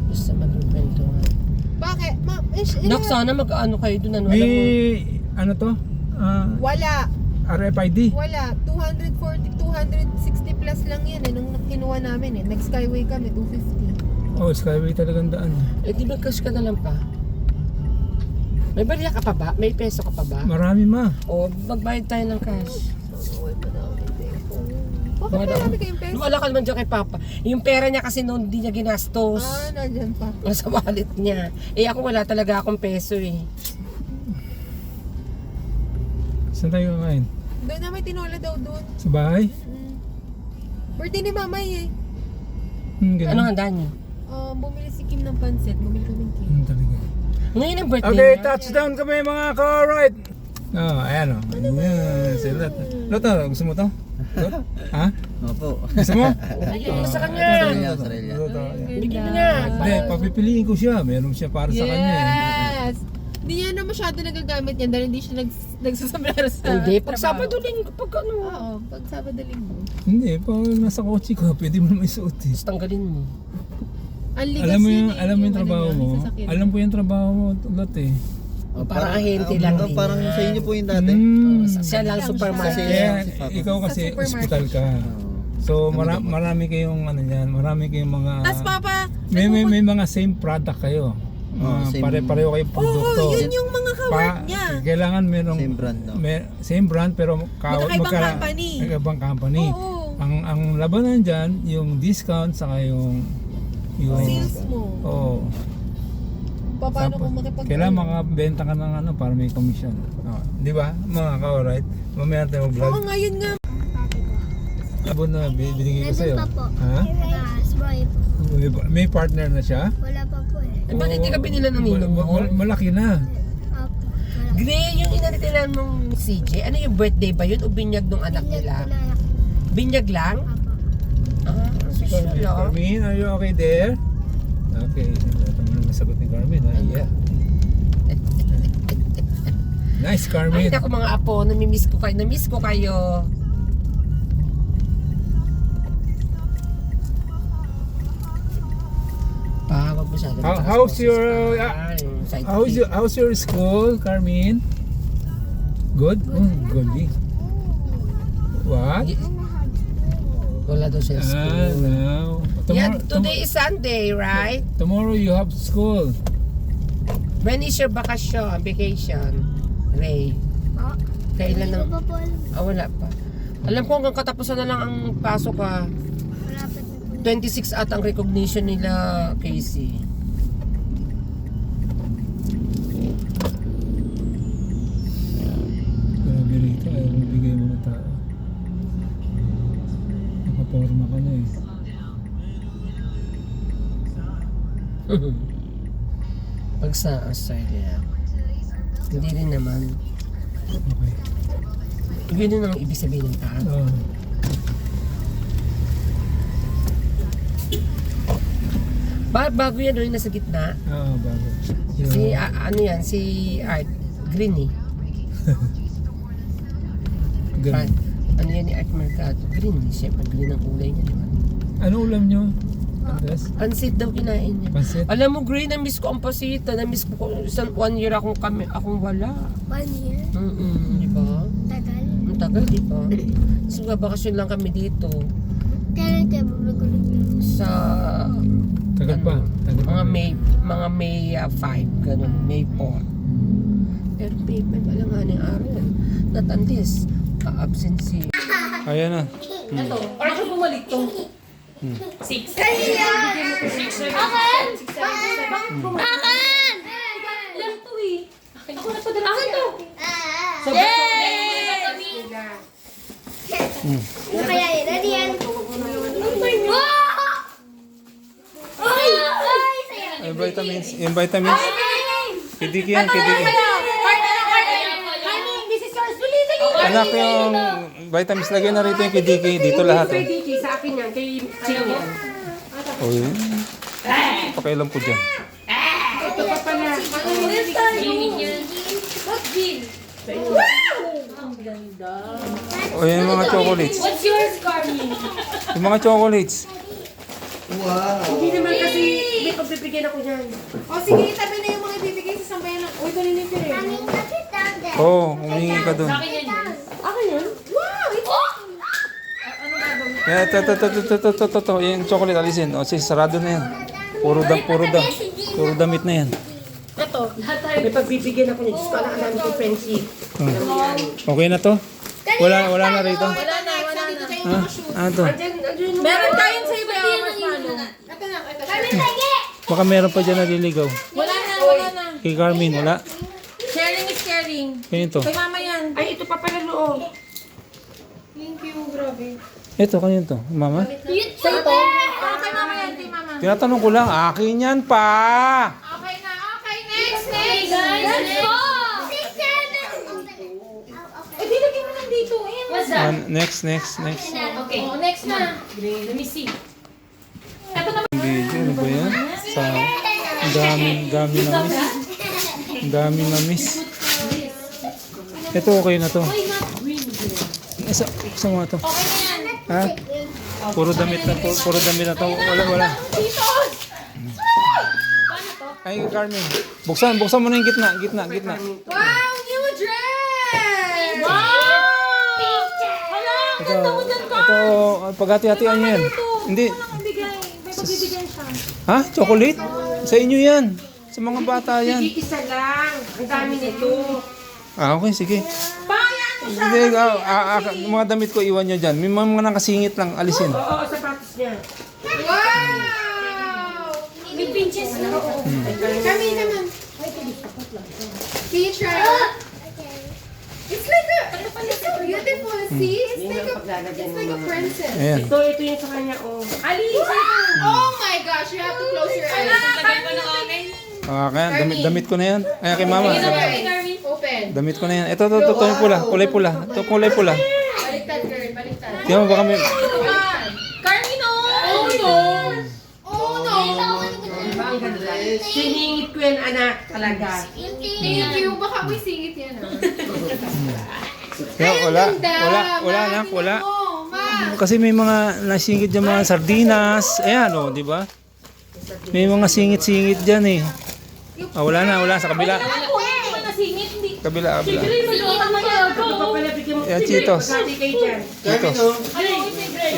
Basta magkwentuhan. Bakit? Ma'am, Nak, sana mag-ano kayo doon. Ano, alam mo? May, ano to? wala. RFID. Wala. 240, 260 plus lang yan eh. Nung kinuha namin eh. Nag-skyway kami, 250. Oh, Skyway talagang daan. Eh, di ba cash ka na lang pa? May barya ka pa ba? May peso ka pa ba? Marami ma. O, magbayad tayo ng cash. Bakit marami kayong peso? Wala ka naman dyan kay Papa. Yung pera niya kasi noon hindi niya ginastos. Nandyan pa. Nasa wallet niya. Eh ako wala talaga akong peso eh. Saan tayo kakain? Doon na may tinola daw doon. Sa bahay? Birthday ni Mamay eh. Ganun. Anong handa niyo? Bumili si Kim ng pansit. Bumili kami ng Kim. Talaga. Ngayon ang birthday Okay, niya. touchdown kami mga ka-right. Oh, ayan o. Ayan, si Lot. Lot, gusto mo to? Lot? Ha? Opo. Gusto mo? Bigyan mo sa kanya. Australia. Lot, Bigyan mo niya. Hindi, papipiliin ko siya. Meron siya para sa kanya eh. Yes! Hindi niya na masyado nagagamit yan dahil hindi siya nagsasablaro sa Hindi, pag trabaho. Sabado linggo, pag ano. Oo, pag Sabado linggo. Hindi, pag nasa kotse ko, pwede mo naman isuot eh. Tapos tanggalin mo. Ang ligas Alam mo yun yung, eh, alam mo yung ano trabaho niya, mo. yung sasakyan. Alam ko yung trabaho mo, Lot eh. Parang ahente lang din Parang yan. sa inyo po yung dati. Siya lang supermarket. Kaya si Papa. ikaw kasi Sa supermarket. hospital ka. So marami kayong ano niyan, marami kayong mga Tas Papa, may mga same product kayo. Same- Pare-pareho kayong produkto. yun yung mga kawork niya. Kailangan merong Same brand, no? same brand pero Magkakaibang company. Magkakaibang company. Oo. Ang labanan diyan yung discount saka yung Sales mo. Oo. Paano Tapos, kung makipag... kailangan makabenta ka ng ano para may commission. Oh, di ba? Mga ka-alright. Mamaya tayo Oo mag-vlog. nga, yun nga. Abon na binigay ko sa'yo. Nandun pa po. Ha? Spray po. May partner na siya? Wala pa po eh. Eh, bakit hindi ka binila ng ninong mo? Malaki na. Opo. Wala. Gray, yung inanitilan mong CJ, ano yung birthday ba yun o binyag ng anak Binyag nila? ko na lang. Binyag lang? Opo. Social lang. Carmen, are you okay there? Okay. Ito mo naman sagot ni Carmen. Ha? Yeah. Nice, Ay, Carmen. naku mga apo, namimiss ko kayo. Namiss ko kayo. Pa, wag masyado. How's your how's your school, Carmen? Good? Oh, good. What? Wala daw siya school. No. Yeah, today is Sunday, right? Tomorrow you have school. When is your vacation? Ray. Oh, Kailan hindi na? ko pa po alam. Wala pa. Alam ko hanggang katapusan na lang ang pasok ka. Malapit na po. 26 at ang recognition nila, Casey. Grabe rito, ayaw mo bigay mo ng tao. Nakaporma ka na eh. Pag sa Australia, hindi rin naman. Okay. Yun ang ibig sabihin ng tao. Oh. Bago yan, yung nasa gitna. Bago. Si, ano yan, si Art. Green eh. Ganun. Ano yan ni Art Mercado? Green eh. Siyempre, green ang kulay niya, di ba? Ano ulam nyo? Pansit daw kinain niya. Pansit? Alam mo, Gray, na-miss ko ang pasita. Na-miss ko isang 1 year akong wala. 1 year? Di ba? Tagal. Ang tagal, di ba? So, bakasyon lang kami dito. Kailan kayo babalik ulit? Sa Tagal pa. Tagal pa. mga May 5, ganun, May 4. Pero babe, wala nga ng araw. Not unless, absentee. Ayan na. Ito, parang siya bumalik to. 6. Akan! Akan! Lang to eh. Ako nagpadala to. Yay! Ano kaya yun? Ano yan? Ay! Ay! Saya! Yung vitamins. Yung vitamins. Kidiki yan, kidiki. Honey, this is yours. Dali. Anak, yung vitamins, lagyan na rito yung kidiki. Dito lahat. Kay Diki, sa akin yan, kay Ching yan. Oh, yun. Pakailan po dyan. Ito pa pala. O, yung mga chocolates. What's yours, Carmen? Yung mga chocolates. Hindi naman kasi may pagbibigyan ako dyan. O sige, itabi na yung mga ibibigay sa sambayan ng... Uy, kanina yung tire. Mami, sit down there. Oo, oh, humingi ka dun. Akin yan. Wow! Yeah, ito. Yung chocolate, alisin. O, sarado na yan. Puro damit na yan. Ito, may pagbibigyan ako niya. Diyos ko, alam ko friendship. Okay na to? Wala na rito? Wala na. Ha? Ano to? Meron tayong sa iba yung marshmallow. Ito na. Kami lagi! Baka meron pa dyan naliligaw. Wala na. Kay Carmen, wala. Sharing is caring. Kaya to. Kay mama yan. Ay, ito pa pala loob. Thank you, grabe. Ito, kanyan to. Mama? Sa ito? Kay mama yan, kay mama. Tinatanong ko lang, akin yan pa! Okay na, okay. Next. Let's go! 6, 7! Eh, di lagyan mo nandito. Ayan. What's Next. Okay, next na. Let me see. Ito naman. Video, ano ba yan? Sa ang dami na miss. Ito okay na to. Isa mo to. Okay na yan. Ha? Puro damit na to. Wala. Ay, Carmen. Buksan mo na yung gitna. Wow, new dress! Wow! Hala, ang ganda mo dyan, Ito, paghati-hatian nyo yan. Hindi. May pagbibigyan siya. Ha? Chocolate? Sa inyo yan. Sa mga bata yan. Hindi isa lang. Ang dami nito. Okay, sige. Bayan mo siya! Hindi, mga damit ko iwan nyo dyan. May mga nakasingit lang, alisin. Oo, sapatos niya. Wow! May pinches na. Kami naman. Can you try? It's like a beautiful. See? It's like a princess. Ayan. Ito yung sa kanya. Oh. Ali! Oh my gosh, you have to close your eyes. Lagay pa ng akin. Kaya, damit ko na yan. Ay, kay mama. Open. Damit ko na yan. Ito, yung pula. Kulay-pula. Ito, kulay-pula. Baliktad, girl. Baliktad. Tingnan mo, baka may... Carmino! Oh no! Oh no! Diba ang ganda? Siningit ko yan, anak. Talaga. Thank you. Baka may singit yan ah. Kaya, wala. Oh, ma! Kasi may mga nasingit dyan mga sardinas. Ayan, o, di ba? May mga singit-singit dyan eh. Wala sa kabila. Ako, hindi ba nasingit? Hindi. Kabila. Singit mo yan. Ito pa pala, bigyan mo. Yan, Cheetos. Maghati kayo dyan. Cheetos. Ano yung secret?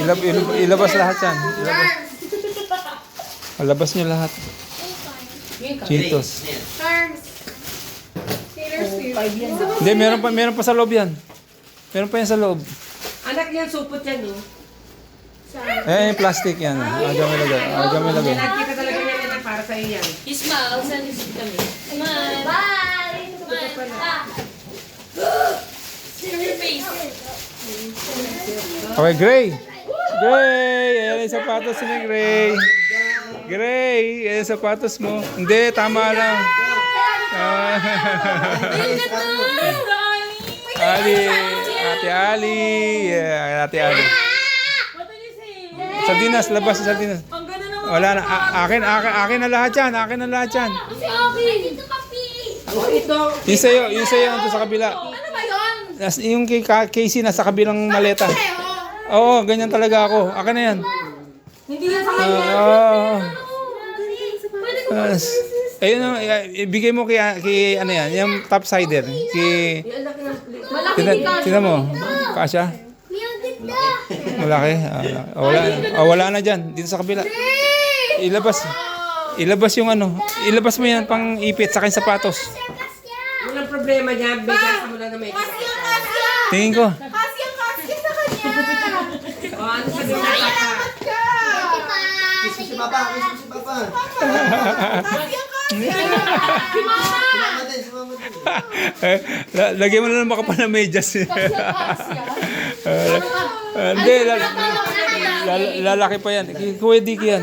Ilabas lahat yan. Ilabas nyo lahat. Cheetos. Charms. Taylor Swift. Hindi, meron pa sa loob yan. Meron pa yan sa loob. Anak niyan, supot yan eh. Yung plastic yan. Aga may lagay. Nagkita talaga niya anak para sa iyo yan. Ismael, saan isip kami? Smile. Bye! Your face. Okay, Gray! Ayan yung sapatos ni Gray. Ayan yung sapatos mo. Hindi, tama lang. Ali. Ate Ali. Yeah, Ate Ali. What did you say? Sardinas, labas sa sardinas. Ang ganda naman. Wala na. Akin na lahat yan. Kasi okay. Dito pa, Pili! Oh, ito. Yung sa'yo, ando sa kabila. Ano ba yun? Yung kay Casey nasa kabilang maleta. Oo, ganyan talaga ako. Akin na yan. Hindi yan sa kanya. Ayun, ibigay mo kay ano yan, yung top sider. Malaki di ka. Tingnan mo. Kasya? Malaki. Wala na dyan. Dito sa kabila. Ilabas yung ano. Ilabas mo yan pang ipit sa akin sapatos. Walang problema niya. Bigas mo lang na may Kasya! Tingin ko. Kasya sa kanya! O, ano sabi mo na papa? Kiss mo si Papa, kiss mo si Papa. Si Mama! Sumama din, sumama din. Lagyan mo na lang makapal na medyas. Hindi, lalaki pa yan. Kuya Dicky yan.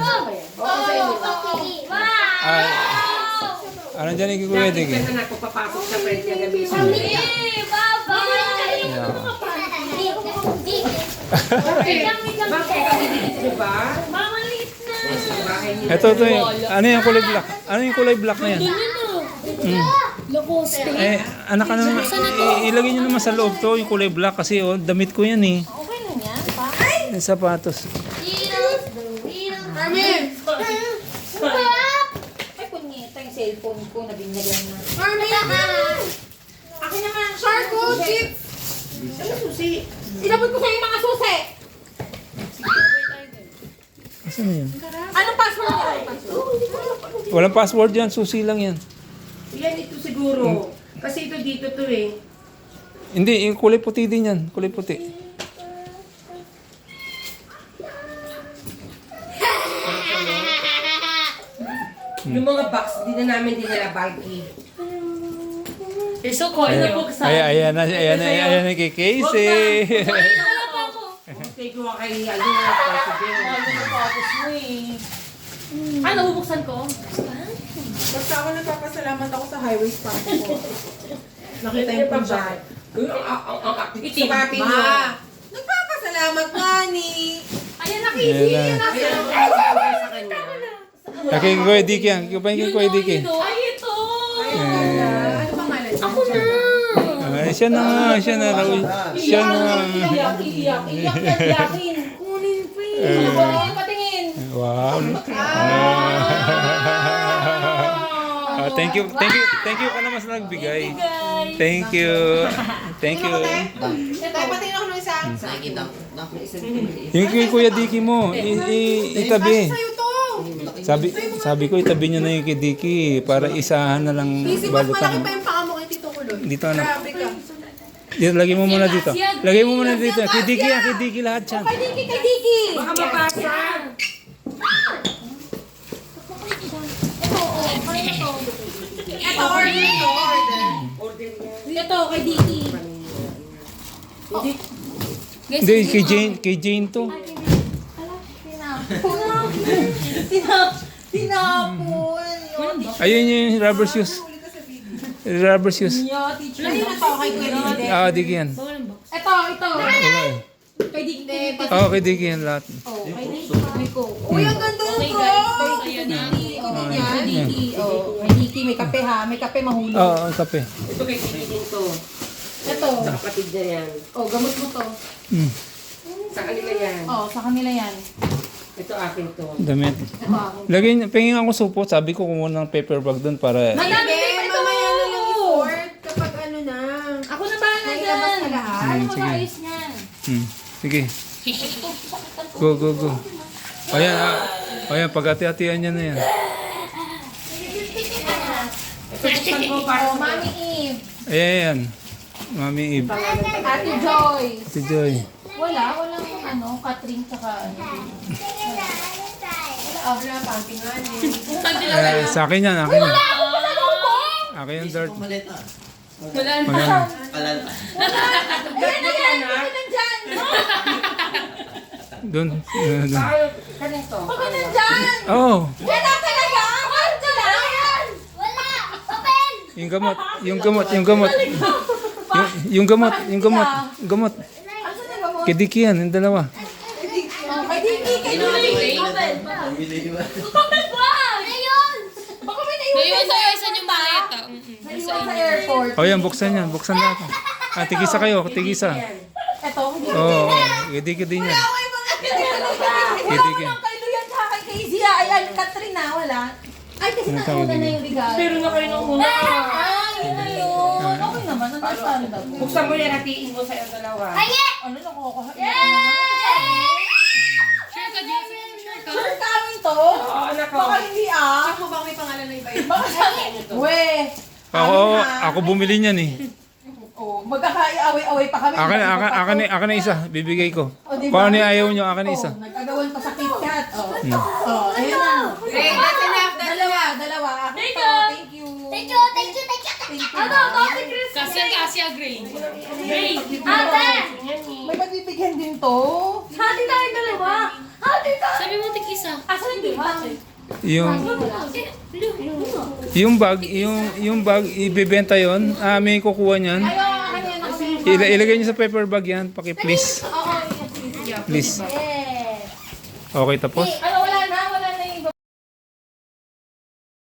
Ano dyan yung Kuya Dicky? Ito na ako papasok sa friend niya gabi. Bakit kami dito ba? Ito, ano yung kulay black? Ano yung kulay black na yan? Anak ka naman, ilagay nyo naman sa loob to, yung kulay black kasi damit ko yan eh. Okay na yan, pa? Yung sapatos. Armin! Ay, punyeta yung cellphone ko, nabinyagan na. Armin! Akin naman ang Sharko! Chips! Ano susi? Sinabot ko sa'yo yung mga susi! Asan na yun? Anong password niya? Walang password yan, susi lang yan. Yan ito siguro. Kasi ito dito to eh. Hindi, yung kulay puti din yan. Kulay puti. Yung mga box, di na namin dinala bulky. Ayan na kay Casey. Take ko kay ano na Ano, bubuksan ko? Basta ako nagpapasalamat ako sa highway spot ko. Nakita yung punjay. Itim. Sapatin mo. Nagpapasalamat nga ni. Ayan na, Casey! Ayan na. Ayan ang pinagpapalagay sa kanya. Kay Kuya Dicky yan. Kupain kay Kuya Dicky. Ay, ito! Ano pangalan? Ako na! Ay, siya na nga. Siya na raw. Siya na nga. Iyakin! Kunin pa eh! Patingin! Wow. Thank you ka naman sa nagbigay. Thank you. Tayo patingin ako ng isa. Sakit ang Yung kay Kuya Dicky mo, itabi. Sa'yo to. Sabi ko itabi niyo na yung kay Dicky para isahan na lang Easy, mas malaki balutan. pa yung paa mo kay Tito Kulot. Dito na. Grabe ka. Dito, lagay mo muna dito. Lagay mo muna dito. Kay Dicky lahat yan. Kay Diki! Baka mabasa. Ito, order to. Order. Ito, kay Diki. Hindi, kay Jane to. Tinapon! Ayun yung rubber shoes. Rubber shoes. Lagi na to kay Kuya Didi. Dicky yan. Ito! Wala eh. Kay Diki. Kay Dicky yan lahat. Kay Diki ko. Uy, ang ganda ng Okay bro. guys, ayan na. Kay Diki. Kay Diki, may kape ha. May kape mahulog. Ang kape. Ito kay Kiki din to. Ito. Kapatid niya yan. Gamot mo to. Sa kanila yan. Sa kanila yan. Ito akin to. Damit. Ito akin. Lagay niya, pingin ako supot. Sabi ko kumuha ng paper bag doon para... Madami Hindi, pa ito! mamaya na lang i-sort kapag ano na. Ako na bahala Nailabas dyan! na lahat. Ano ko sige. ayos niyan? Sige. Go. Ayan, pag-hati-hatian niya na yan. Ito buksan ko para sa Mami Eve. Ayan. Mami Eve. Ate Joyce. Si Joy. Walang Catherine tsaka Wala, pantingan eh. Sa akin yan, akin yan. Akin yung dirt. maleta. Maganda. Alala. Doon. Ganito. Oh, Yan talaga! Wala! Open! yung gamot. Yung gamot. Kay Dicky yan, yung dalawa. Kay Diki! Kay Diki! Bumili ba? Ayun! Baka may naiwan sa airport. O yan, buksan natin. Tigisa kayo, tigisa. Ito, hindi. Oo, kay Dicky din yan. Kay Dicky. Kay Luya Casey, ayan, Katrina, wala. Ay, kasi Ano nauna tawag na yun? yung regalo. Pero na kayo nung una. Yun na yun. Okay naman, understand ako. Buksan mo yan, hatiin mo sa'yo dalawa. Ano na ko? Sure kami to? Oo, anak ko. Baka hindi ah. Check mo ba may pangalan na iba yun? Baka sabi, we. Ako bumili niyan eh. Oh, magkaka-away-away pa kami. Akin na isa, bibigay ko. O, diba? Kung ano yung ayaw nyo, akin na isa. Nagkagawan pa sa KitKat. Oh, ayun na. Hey, that's enough. Dalawa. Thank you. Thank you. Thank you. Kasi agree. May magbibigyan din to. Hati tayo dalawa. Hati tayo. Sabi mo tig-isa. Asan hindi ba? Yung bag, ibebenta yon. May kukuha niyan. Ilagay niyo sa paper bag yan. Please. Please. Okay, tapos? Ano